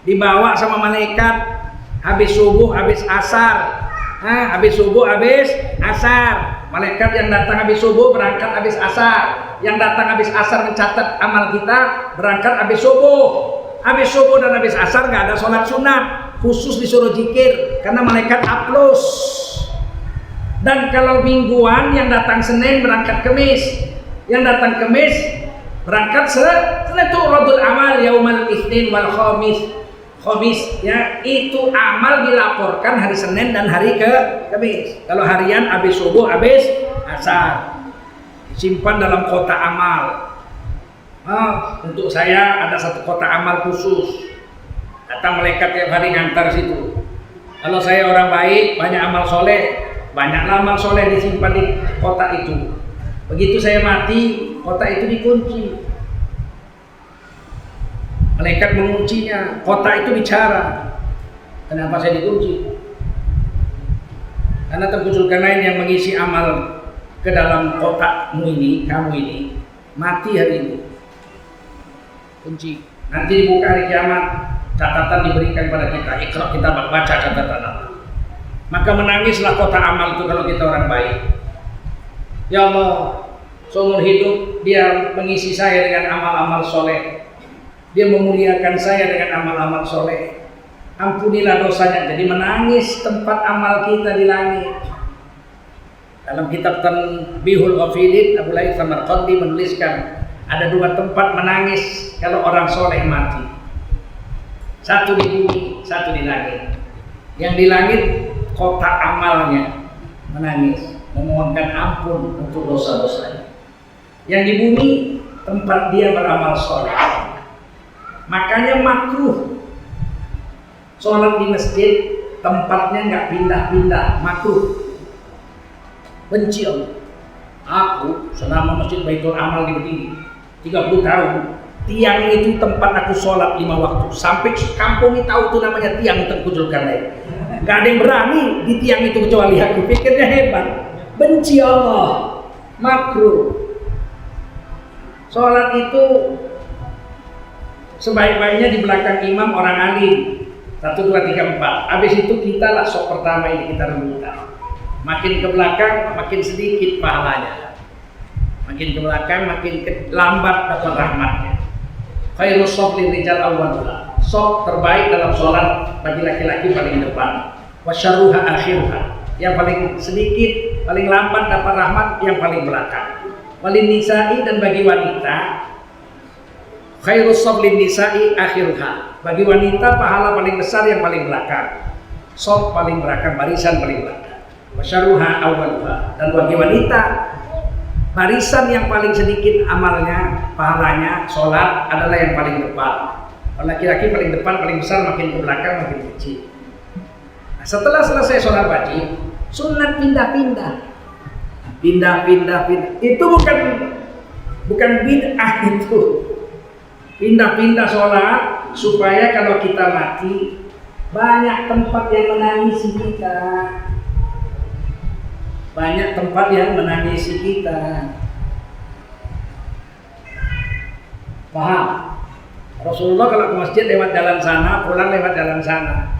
dibawa sama malaikat. Habis subuh, habis asar, habis subuh, habis asar. Malaikat yang datang habis subuh berangkat habis asar. Yang datang habis asar mencatat amal kita berangkat habis subuh. Habis subuh dan habis asar nggak ada sholat sunat, khusus disuruh zikir karena malaikat aplus. Dan kalau mingguan yang datang Senin berangkat Kemis, yang datang Kemis berangkat Senin itu radul amal yaumal itsnin wal khamis ya, itu amal dilaporkan hari Senin dan hari Kamis. Kalau harian habis subuh habis asar disimpan dalam kotak amal. Untuk saya ada satu kotak amal khusus, datang malaikat tiap hari ngantar situ. Kalau saya orang baik, banyak amal soleh, banyaklah amal soleh disimpan di kotak itu. Begitu saya mati, kotak itu dikunci. Malaikat menguncinya, kotak itu bicara. Kenapa saya dikunci? Karena Tengku Zulkarnain yang mengisi amal ke dalam kotakmu ini, kamu ini, mati hari ini. Kunci. Nanti dibuka hari kiamat, catatan diberikan pada kita. Iqra, kita baca catatan Allah. Maka menangislah kotak amal itu kalau kita orang baik. Ya Allah, seumur hidup dia mengisi saya dengan amal-amal soleh. Dia memuliakan saya dengan amal-amal soleh. Ampunilah dosanya. Jadi menangis tempat amal kita di langit. Dalam kitab Tanbihul Ghafilin, Abu Laith Samarqandi menuliskan ada 2 tempat menangis kalau orang soleh mati. Satu di bumi, satu di langit. Yang di langit kotak amalnya menangis, memohonkan ampun untuk dosa-dosanya. Yang di bumi tempat dia beramal soleh. Makanya makruh sholat di masjid tempatnya nggak pindah-pindah, makruh. Benci Allah. Aku selama masjid Baitul Amal berdiri 30 tahun, tiang itu tempat aku sholat 5 waktu. Sampai kampung ini tahu tuh namanya tiang Tengku Zulkarnain. Nggak ada yang berani di tiang itu kecuali aku. Pikirnya hebat. Benci Allah, makruh. Sholat itu sebaik-baiknya di belakang imam orang alim. 1, 2, 3, 4. Habis itu kita lah sok pertama ini kita rebutan. Makin ke belakang makin sedikit pahalanya. Makin ke belakang makin lambat dapat rahmatnya. Khairus shofli rijal awwalullah. Shof terbaik dalam sholat bagi laki-laki paling depan. Wasyarruha akhiruha. Yang paling sedikit, paling lambat dapat rahmat yang paling belakang. Walin nisa'i, dan bagi wanita khairus shoblin nisa'i akhiruha. Bagi wanita pahala paling besar yang paling belakang. Shof paling belakang, barisan paling belakang. Wasyarruha awwaluha. Dan bagi wanita barisan yang paling sedikit amalnya, pahalanya, sholat adalah yang paling depan. Kalau laki-laki paling depan, paling besar, makin ke belakang makin kecil. Nah, setelah selesai sholat wajib, sunat pindah-pindah. Pindah-pindah. Itu bukan bid'ah itu. Pindah-pindah sholat supaya kalau kita mati banyak tempat yang menangisi kita. Banyak tempat yang menangisi kita. Paham? Rasulullah kalau ke masjid lewat jalan sana, pulang lewat jalan sana,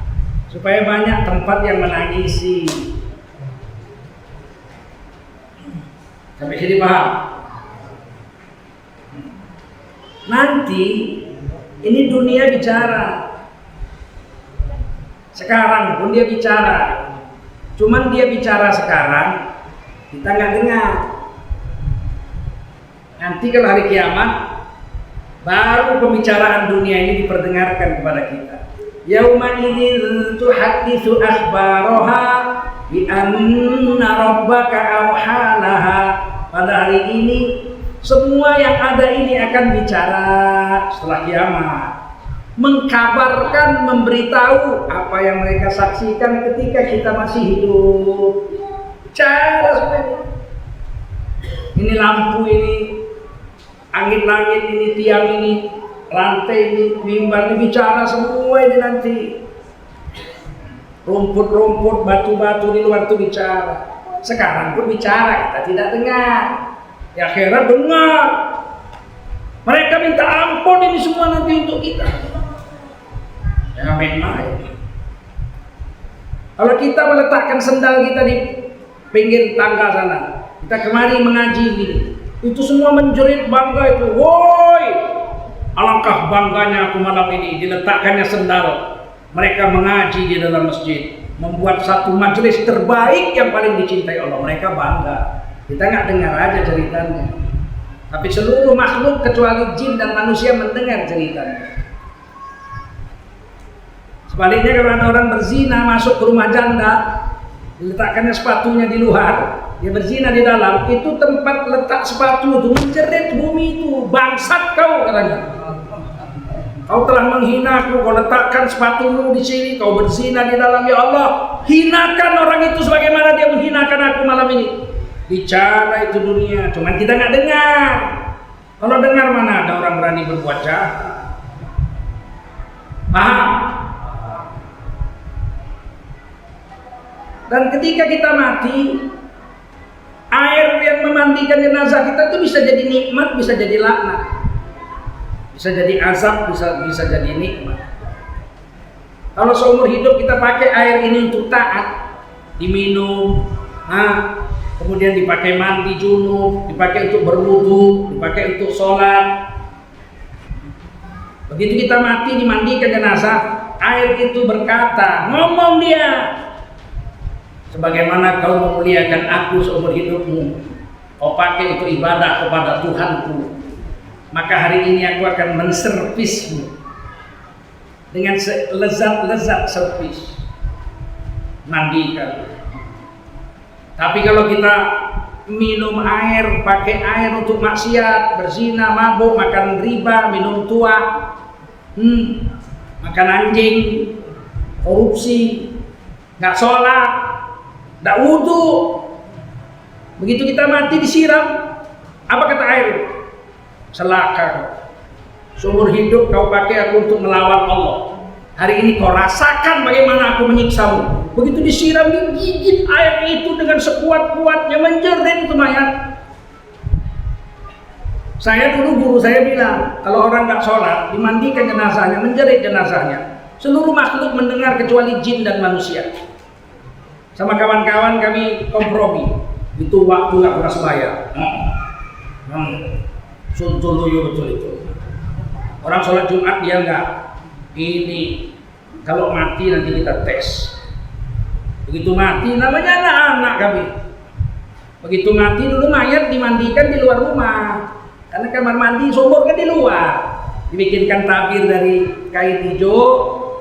supaya banyak tempat yang menangisi. Sampai sini paham? Nanti ini dunia bicara. Sekarang pun dia bicara. Cuman dia bicara sekarang, kita nggak dengar. Nanti kalau hari kiamat, baru pembicaraan dunia ini diperdengarkan kepada kita. Yauma idzin tuhadditsu akhbaraha bi anna rabbaka awhalaha. Pada hari ini semua yang ada ini akan bicara setelah kiamat, mengkabarkan, memberitahu apa yang mereka saksikan ketika kita masih hidup. Bicara semuanya. Ini lampu ini, langit-langit ini, tiang ini, lantai ini, mimbar ini, bicara semua ini nanti. Rumput-rumput, batu-batu di luar itu bicara. Sekarang pun bicara, kita tidak dengar. Ya akhirat dengar. Mereka minta ampun ini semua nanti untuk kita. Ya main-main. Kalau kita meletakkan sendal kita di pinggir tangga sana, kita kemari mengaji gini, itu semua menjerit bangga itu. Woi, alangkah bangganya aku malam ini diletakkannya sendal. Mereka mengaji di dalam masjid, membuat satu majelis terbaik yang paling dicintai Allah. Mereka bangga. Kita nggak dengar aja ceritanya, tapi seluruh makhluk kecuali jin dan manusia mendengar ceritanya. Sebaliknya kalau ada orang berzina masuk ke rumah janda, diletakkannya sepatunya di luar, dia berzina di dalam, itu tempat letak sepatu itu menjerit bumi itu, bangsat kau katanya. Kau telah menghinaku, kau letakkan sepatumu di sini, kau berzina di dalam, ya Allah, hinakan orang itu sebagaimana dia menghinakan aku malam ini. Bicara itu dunia, cuman kita nggak dengar. Kalau dengar mana ada orang berani berbuat jahat. Paham? Dan ketika kita mati, air yang memandikan jenazah kita itu bisa jadi nikmat, bisa jadi laknat. Bisa jadi azab, bisa jadi nikmat. Kalau seumur hidup kita pakai air ini untuk taat, diminum, kemudian dipakai mandi junub, dipakai untuk berwudu, dipakai untuk sholat. Begitu kita mati dimandikan jenazah, air itu berkata, ngomong dia, sebagaimana kau memuliakan aku seumur hidupmu, kau pakai itu ibadah kepada Tuhanku, maka hari ini aku akan menservismu dengan lezat-lezat servis, mandikan. Tapi kalau kita minum air, pakai air untuk maksiat, berzina, mabuk, makan riba, minum tuak, makan anjing, korupsi, nggak sholat, nggak wudu, begitu kita mati disiram, apa kata air? Celaka, seumur hidup kau pakai aku untuk melawan Allah. Hari ini kau rasakan bagaimana aku menyiksamu. Begitu disiram, digigit air itu dengan sekuat-kuatnya, menjerit itu mayat. Saya dulu guru saya bilang, kalau orang nggak sholat, dimandikan jenazahnya, menjerit jenazahnya. Seluruh makhluk mendengar kecuali jin dan manusia. Sama kawan-kawan kami kompromi. Itu waktu nggak pernah sembahyang. Suntuluyo betul itu. Orang sholat Jumat dia nggak. Ini kalau mati nanti kita tes. Begitu mati, namanya anak-anak kami. Begitu mati dulu mayat dimandikan di luar rumah. Karena kamar mandi sumur kan di luar. Dibikinkan tabir dari kain hijau,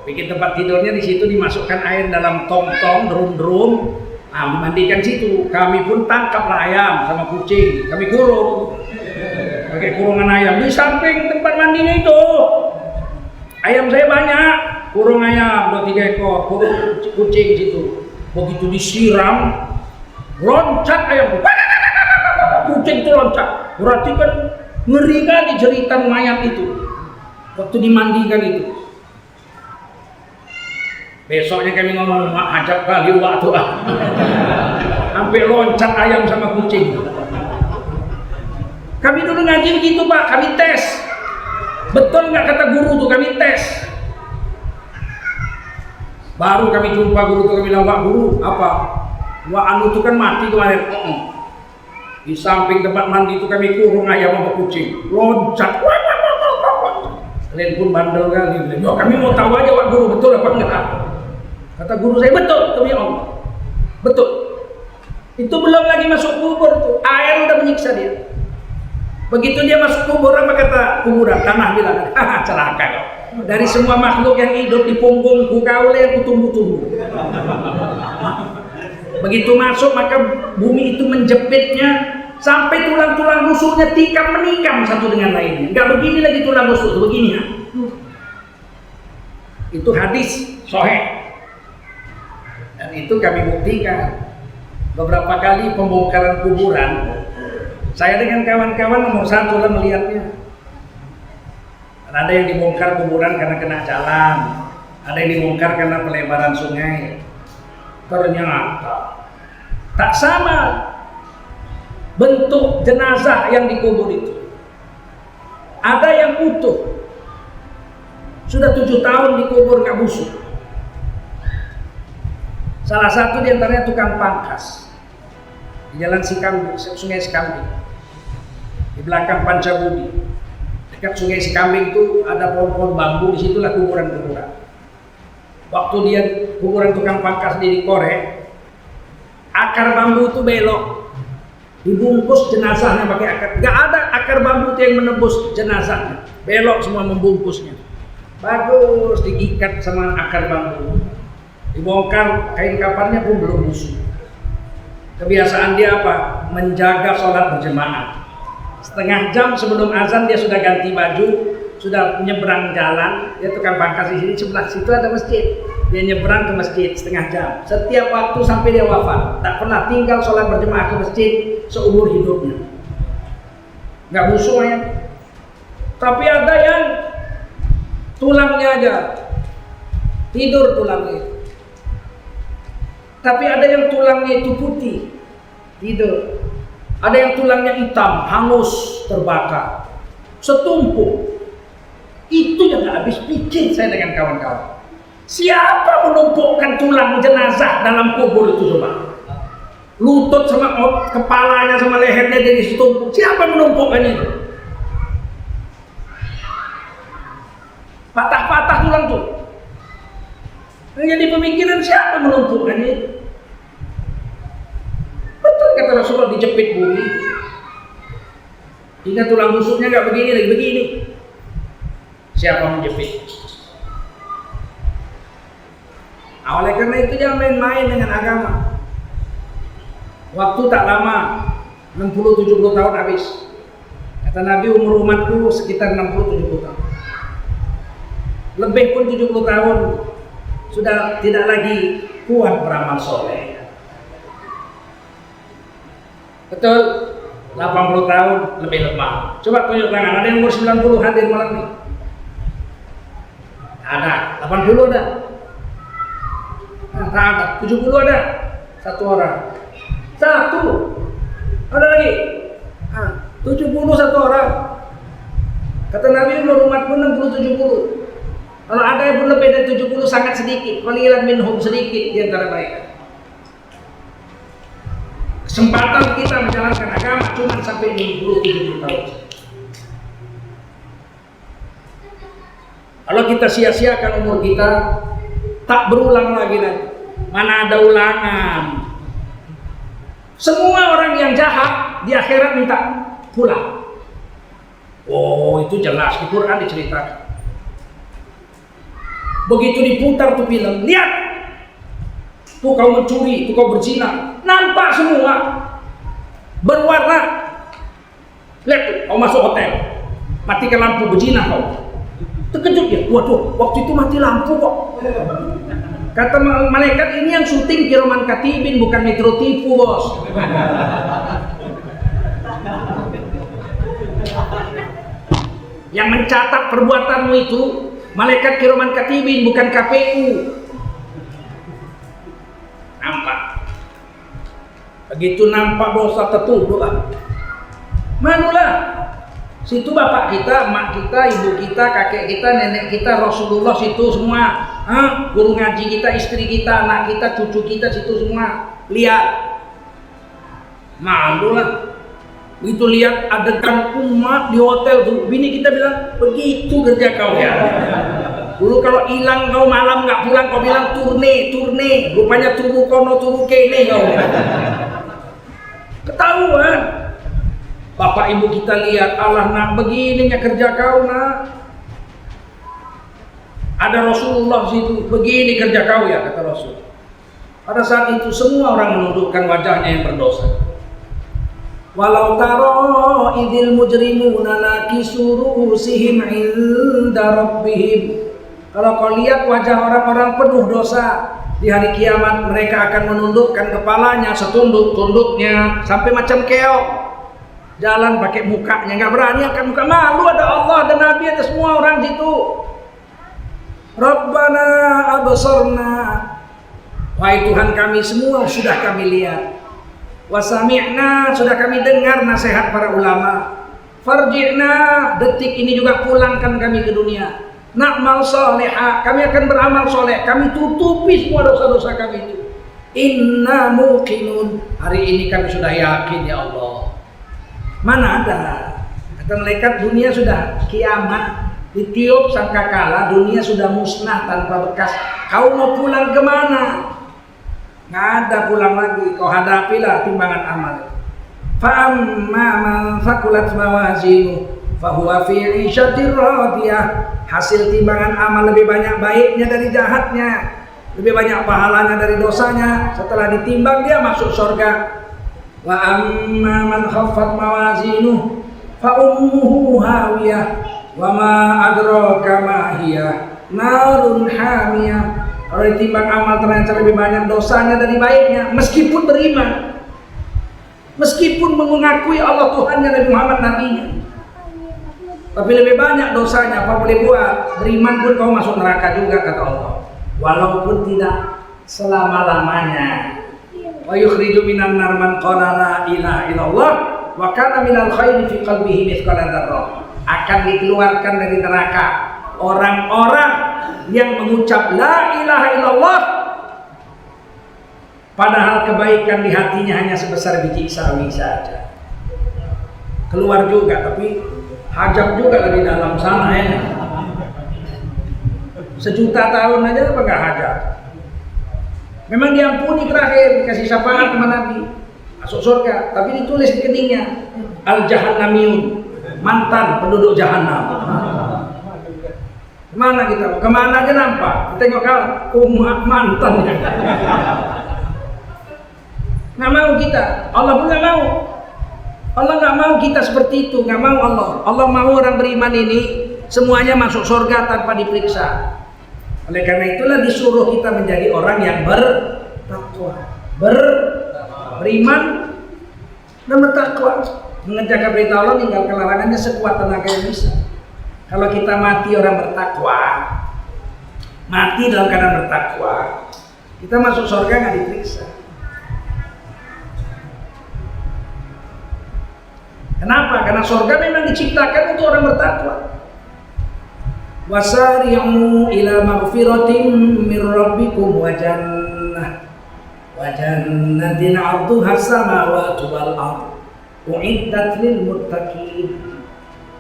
bikin tempat tidurnya di situ, dimasukkan air dalam tong-tong, drum-drum. Dimandikan situ. Kami pun tangkaplah ayam sama kucing, kami kurung. Pakai kurungan ayam di samping tempat mandinya itu. Ayam saya banyak, kurung ayam 2-3 ekor, kurung kucing situ. Begitu disiram, loncat ayam, kucing itu loncat. Berarti kan ngeri kali jeritan mayat itu waktu dimandikan itu. Besoknya kami ngomong, mak hajab kali waktu sampai loncat ayam sama kucing. Kami dulu ngaji begitu Pak, kami tes. Betul nggak kata guru tuh, kami tes. Baru kami jumpa guru tuh, kami bilang, Pak Guru, apa? Wah anu tuh kan mati kemarin. Di samping tempat mandi itu kami kurung ayam sama kucing. Loncat. Kalian pun bandel kali. Kami mau tahu aja Pak Guru, betul apa enggak? Kata guru saya, betul, demi Allah. Betul. Itu belum lagi masuk kubur tuh, air udah menyiksa dia. Begitu dia masuk kubur, apa kata kuburan? Tanah bilang, haha, celaka kau. Dari semua makhluk yang hidup di punggungku, kaulah yang kutumbuh-tumbuh. Begitu masuk, maka bumi itu menjepitnya sampai tulang-tulang rusuknya tikam menikam satu dengan lainnya. Enggak begini lagi tulang rusuk, begini ya. Itu hadis sahih. Dan itu kami buktikan beberapa kali pembongkaran kuburan. Saya dengan kawan-kawan nomor satu lah melihatnya. Ada yang dibongkar kuburan karena kena jalan, ada yang dibongkar karena pelebaran sungai. Ternyata tak sama bentuk jenazah yang dikubur itu. Ada yang utuh, sudah 7 tahun dikubur nggak busuk. Salah satu diantaranya tukang pangkas di jalan Sikambing, Sungai Sikambing, di belakang Pancabudi, dekat Sungai Sikambing itu ada pohon-pohon bambu, disitulah kuburan-kuburan. Waktu dia kuburan tukang pangkas dikorek, akar bambu itu belok, dibungkus jenazahnya pakai akar. Nggak ada akar bambu itu yang menebus jenazahnya, belok semua membungkusnya. Bagus diikat sama akar bambu. Dibongkar, kain kafannya pun belum busuk. Kebiasaan dia apa? Menjaga sholat berjemaah. Setengah jam sebelum azan dia sudah ganti baju, sudah nyebrang jalan. Dia tukang pangkas di sini, sebelah situ ada masjid. Dia nyebrang ke masjid setengah jam. Setiap waktu sampai dia wafat, tak pernah tinggal sholat berjemaah ke masjid seumur hidupnya. Nggak busuk ya. Tapi ada yang tulangnya aja, tidur tulangnya. Tapi ada yang tulangnya itu putih, tidur. Ada yang tulangnya hitam, hangus, terbakar, setumpuk. Itu yang gak habis pikir saya dengan kawan-kawan. Siapa menumpukkan tulang jenazah dalam kubur itu coba? Lutut sama kepalanya sama lehernya jadi setumpuk. Siapa menumpukkan itu? Patah-patah tulang tuh. Jadi pemikiran siapa menumpukkan itu? Betul kata Rasulullah, dijepit bumi. Hingga tulang rusuknya nggak begini lagi begini. Siapa menjepit? Oleh karena itu jangan main-main dengan agama. Waktu tak lama, 60-70 tahun habis. Kata Nabi, umur umatku sekitar 60-70 tahun. Lebih pun 70 tahun sudah tidak lagi kuat beramal soleh. Betul, 80 tahun lebih lemah. Coba tunjuk tangan, ada yang umur 90 hadir malam ini? Ada, 80 ada? Nah, tak ada, 70 ada? Satu orang. Satu. Ada lagi? 70 satu orang. Kata Nabi, umur umatku 60-70. Kalau ada yang lebih dari 70 sangat sedikit, qalilan minhum, sedikit di antara mereka. Kesempatan kita menjalankan agama cuma sampai 60-70 tahun. Kalau kita sia-siakan umur kita, tak berulang lagi nanti. Mana ada ulangan. Semua orang yang jahat di akhirat minta pulang. Oh, itu jelas di Quran diceritakan. Begitu diputar tuh film, lihat tuh kau mencuri, tuh kau berzina, nampak semua berwarna. Lihat tuh, kau masuk hotel, matikan lampu, berzina kau. Terkejut dia, waduh, waktu itu mati lampu kok. Kata malaikat, ini yang syuting kiraman katibin, bukan Metro TV, bos. Yang mencatat perbuatanmu itu malaikat kiraman katibin, bukan KPU. Nampak. Begitu nampak dosa tertuduh lah. Manulah. Situ bapak kita, mak kita, ibu kita, kakek kita, nenek kita, Rasulullah situ semua. Guru ngaji kita, istri kita, anak kita, cucu kita situ semua. Lihat. Malulah. Begitu lihat adegan umat di hotel tuh, bini kita bilang, begitu kerja kau ya. Dulu kalau hilang kau malam nggak pulang, kau bilang turne, rupanya turu kono turu kene kau. Ketahuan. Bapak ibu kita lihat, Allah nak begininya kerja kau nak. Ada Rasulullah situ, begini kerja kau ya kata Rasul. Pada saat itu semua orang menundukkan wajahnya yang berdosa. Walau taro idil mujrimuna nakisu ru'usihim inda rabbihim. Kalau kau lihat wajah orang-orang penuh dosa di hari kiamat, mereka akan menundukkan kepalanya setunduk-tunduknya sampai macam keong. Jalan pakai mukanya, nggak berani akan muka, malu ada Allah, ada Nabi, ada semua orang situ. Rabbana absarna, wahai Tuhan kami, semua sudah kami lihat. Wasami'na, sudah kami dengar nasihat para ulama. Farji'na, detik ini juga pulangkan kami ke dunia. Na'mal salihah, kami akan beramal soleh, kami tutupi semua dosa-dosa kami itu. Inna muqinun, hari ini kami sudah yakin ya Allah. Mana ada, kata malaikat, dunia sudah kiamat, ditiup sangkakala, dunia sudah musnah tanpa bekas. Kau mau pulang kemana? Nggak ada pulang lagi, kau hadapilah timbangan amal. Fa'amma man thaqulat mawazinuhu fahuwa fi 'ishatir radiyah. Hasil timbangan amal lebih banyak baiknya dari jahatnya, lebih banyak pahalanya dari dosanya. Setelah ditimbang dia masuk surga. Wa amma man khaffat mawazinuhu fa ummuhu hawiyah wa ma adraka ma hiya narun hamiyah. Kalau ditimbang amal ternyata lebih banyak dosanya dari baiknya, meskipun beriman, meskipun mengakui Allah Tuhannya, Nabi Muhammad nabinya, tapi lebih banyak dosanya. Apa boleh buat? Beriman pun kau masuk neraka juga kata Allah, walaupun tidak selama-lamanya. Wa yukhriju minan nar man qala la ilaha illallah wa kana minal khairi fi qalbihi mithqala dzarrah. Akan dikeluarkan dari neraka orang-orang yang mengucap la ilaha illallah padahal kebaikan di hatinya hanya sebesar biji sawi saja. Keluar juga, tapi hajab juga lagi dalam sana ya. Sejuta tahun aja apa nggak hajab? Memang diampuni terakhir, dikasih syafaat sama Nabi, masuk surga, tapi ditulis di keningnya al jahannamiyun, mantan penduduk jahanam. Kemana kita? Kemana aja nampak? Tengok kau umat mantannya. Nggak mau kita. Allah pun nggak mau. Allah nggak mau kita seperti itu. Nggak mau Allah. Allah mau orang beriman ini semuanya masuk surga tanpa diperiksa. Oleh karena itulah disuruh kita menjadi orang yang bertakwa, beriman dan bertakwa, mengerjakan perintah Allah, tinggalkan larangannya sekuat tenaga yang bisa. Kalau kita mati orang bertakwa, mati dalam keadaan bertakwa, kita masuk surga nggak diperiksa. Kenapa? Karena surga memang diciptakan untuk orang bertakwa. Wasari'u ila maghfiratin min rabbikum wa jannatin 'arduha as-samawati wal ardh u'iddat lil muttaqin.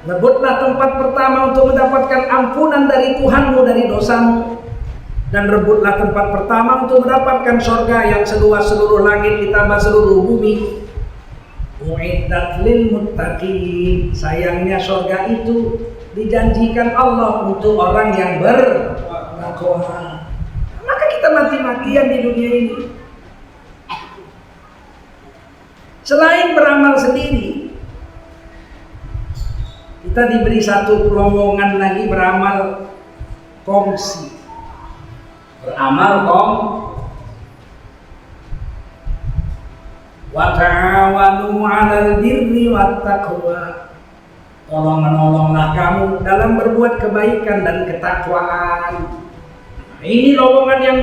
Rebutlah tempat pertama untuk mendapatkan ampunan dari Tuhanmu dari dosamu, dan rebutlah tempat pertama untuk mendapatkan surga yang seluas seluruh langit ditambah seluruh bumi. U'iddat lil muttaqin. Sayangnya surga itu dijanjikan Allah untuk orang yang bertakwa. Maka kita mati-matian di dunia ini. Selain beramal sendiri, kita diberi satu lowongan lagi, beramal kongsi. Beramal wa ta'awanu 'alal birri wat taqwa. Tolong-menolonglah kamu dalam berbuat kebaikan dan ketakwaan. Ini lowongan yang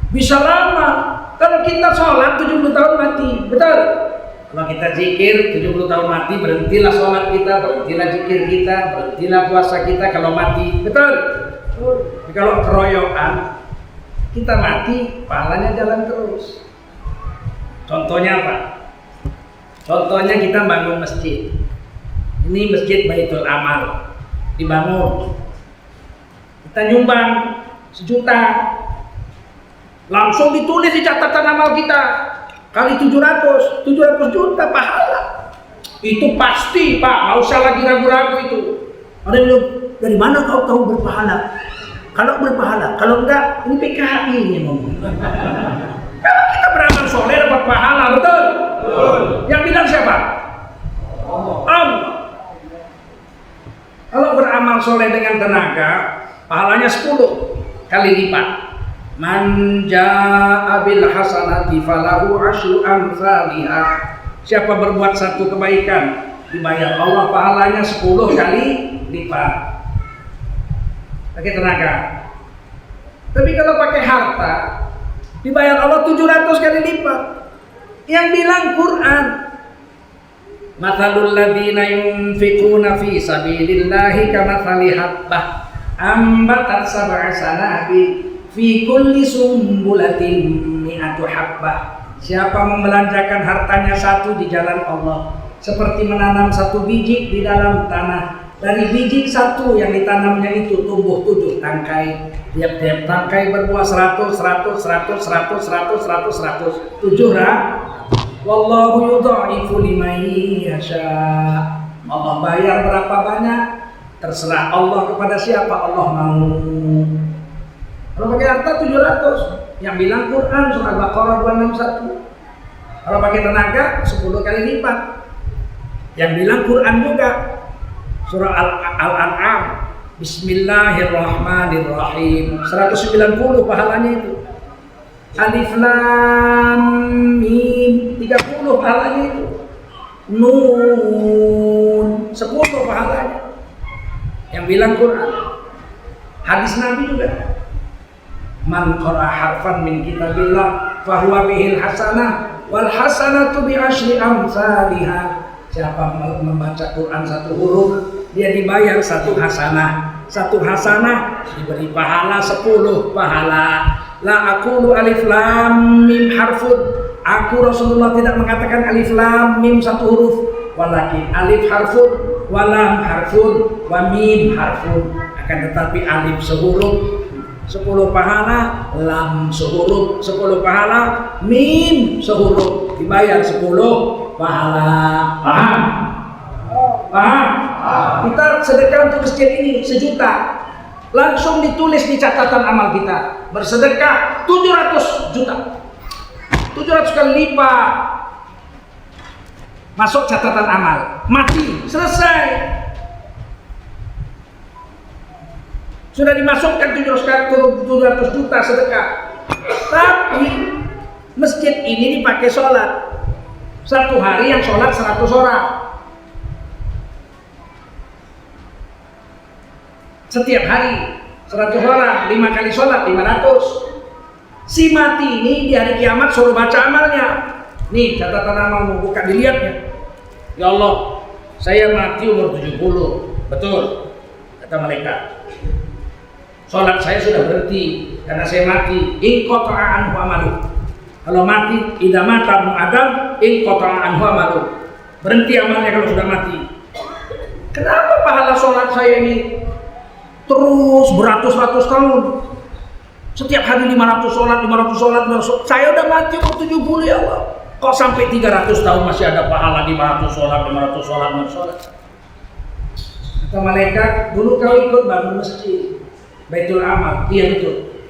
bisa lama. Kalau kita sholat 70 tahun mati, betul? Kalau kita zikir 70 tahun mati, berhentilah sholat kita, berhentilah zikir kita, berhentilah puasa kita kalau mati, betul? Tapi kalau keroyokan, kita mati, pahalanya jalan terus. Contohnya apa? Contohnya kita bangun masjid. Ini masjid Baitul Amal dibangun. kita nyumbang 1.000.000, langsung ditulis di catatan amal kita kali 700 juta pahala. Itu pasti Pak, nggak usah lagi ragu-ragu itu. Ada yang bilang, dari mana kau tahu berpahala? Kalau berpahala, kalau enggak, ini PKI ini ngomong. Kalau kita beramal soleh dapat pahala, betul? Yang bilang siapa? Allah. Kalau beramal soleh dengan tenaga, pahalanya 10 kali lipat. Man jaa'a bil hasanati falahu asyru amsalihha. Siapa berbuat satu kebaikan, dibayar Allah pahalanya 10 kali lipat. Pakai tenaga. Tapi kalau pakai harta, dibayar Allah 700 kali lipat. Yang bilang Quran, mathalul ladzina yunfiquna fi sabilillahi kamathali habbah ambatat sab'a sanabil fi kulli sumbulatin mi'atu habbah. Siapa membelanjakan hartanya satu di jalan Allah, seperti menanam satu biji di dalam tanah. Dari biji satu yang ditanamnya itu tumbuh 7 tangkai. Tiap-tiap tangkai berbuah 100. 7 Wallahu yudha'ifu liman yasha. Allah bayar berapa banyak, terserah Allah kepada siapa Allah mau. Kalau pakai harta 700, yang bilang Quran surah Al-Baqarah 261. Kalau pakai tenaga 10 kali lipat. Yang bilang Quran juga surah Al-An'am, Bismillahirrahmanirrahim, 190 pahalanya itu. Alif Lam Mim 30 pahalanya itu. Nun 10 pahalanya. Yang bilang Quran. Hadis Nabi juga. Man qara'a harfan min kitabillah fahuwa bihil hasanah wal hasanatu bi asyri amsalihha. Siapa membaca Quran 1 huruf, dia dibayar 1 hasanah. 1 hasanah diberi pahala 10 pahala. La aqulu alif lam mim harfun. Aku Rasulullah tidak mengatakan alif lam mim 1 huruf, walakin alif harfun wa lam harfun wa mim harfun. Akan tetapi alif sehuruf 10 pahala, lam sehuruf 10 pahala, mim sehuruf dibayar 10 pahala. Paham? Paham? Kita sedekah untuk masjid ini 1 juta, langsung ditulis di catatan amal kita. Bersedekah 700 juta, 700 kali lipat, masuk catatan amal. Mati, selesai. Sudah dimasukkan 700 juta sedekah. Tapi masjid ini dipakai sholat. 1 hari yang sholat 100 orang. Setiap hari 100 orang, 5 kali sholat 500. Si mati ini di hari kiamat suruh baca amalnya. Nih catatan amalmu, buka dilihatnya. Ya Allah, saya mati umur 70. Betul, kata malaikat. Sholat saya sudah berhenti karena saya mati. In qata'a anhu amalu. Kalau mati, idza mata ibnu Adam, in qata'a anhu amalu. Berhenti amalnya kalau sudah mati. Kenapa pahala sholat saya ini terus beratus-ratus tahun? Setiap hari 500 sholat. Saya udah mati umur 70 ya Allah. Kok sampai 300 tahun masih ada pahala 500 sholat. Kata malaikat, dulu kau ikut bangun masjid Baitul Amal. Iya betul.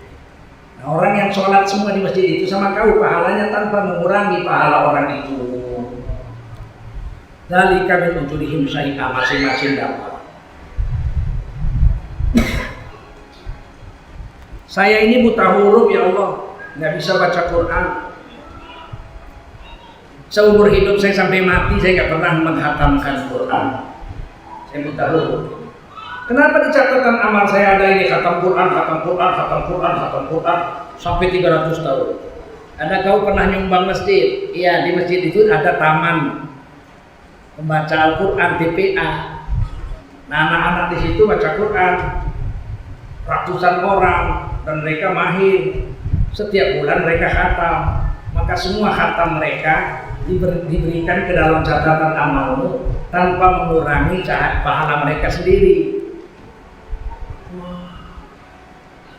Nah, orang yang sholat semua di masjid itu sama kau pahalanya tanpa mengurangi pahala orang itu. Dari kami unturihim syai'ah, masing-masing dapat. Saya ini buta huruf ya Allah, nggak bisa baca Quran. Seumur hidup saya sampai mati saya nggak pernah menghatamkan Quran. Saya buta huruf. Kenapa di catatan amal saya ada ini khatam Quran sampai 300 tahun? Ada kau pernah nyumbang masjid? Iya, di masjid itu ada taman membaca Al-Quran TPA. Nah, anak-anak di situ baca Quran, ratusan orang, dan mereka mahir. Setiap bulan mereka khatam, maka semua khatam mereka diberikan ke dalam catatan amalmu tanpa mengurangi pahala mereka sendiri.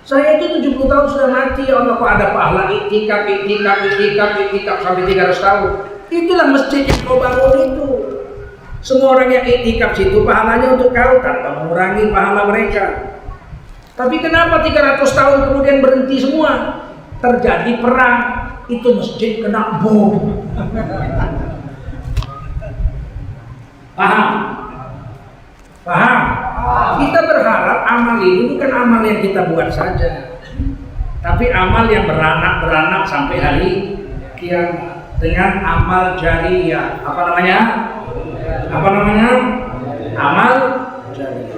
Saya itu 70 tahun sudah mati, ya Allah, kok ada pahala iktikaf sampai 300 tahun. Itulah masjid yang kau bangun itu. Semua orang yang iktikaf situ pahalanya untuk kau tanpa mengurangi pahala mereka. Tapi kenapa 300 tahun kemudian berhenti semua? Terjadi perang, itu masjid kena bom. Paham? Paham? Kita berharap amal ini bukan amal yang kita buat saja, tapi amal yang beranak sampai hari kiamat dengan amal jariyah. Apa namanya? Amal jariyah.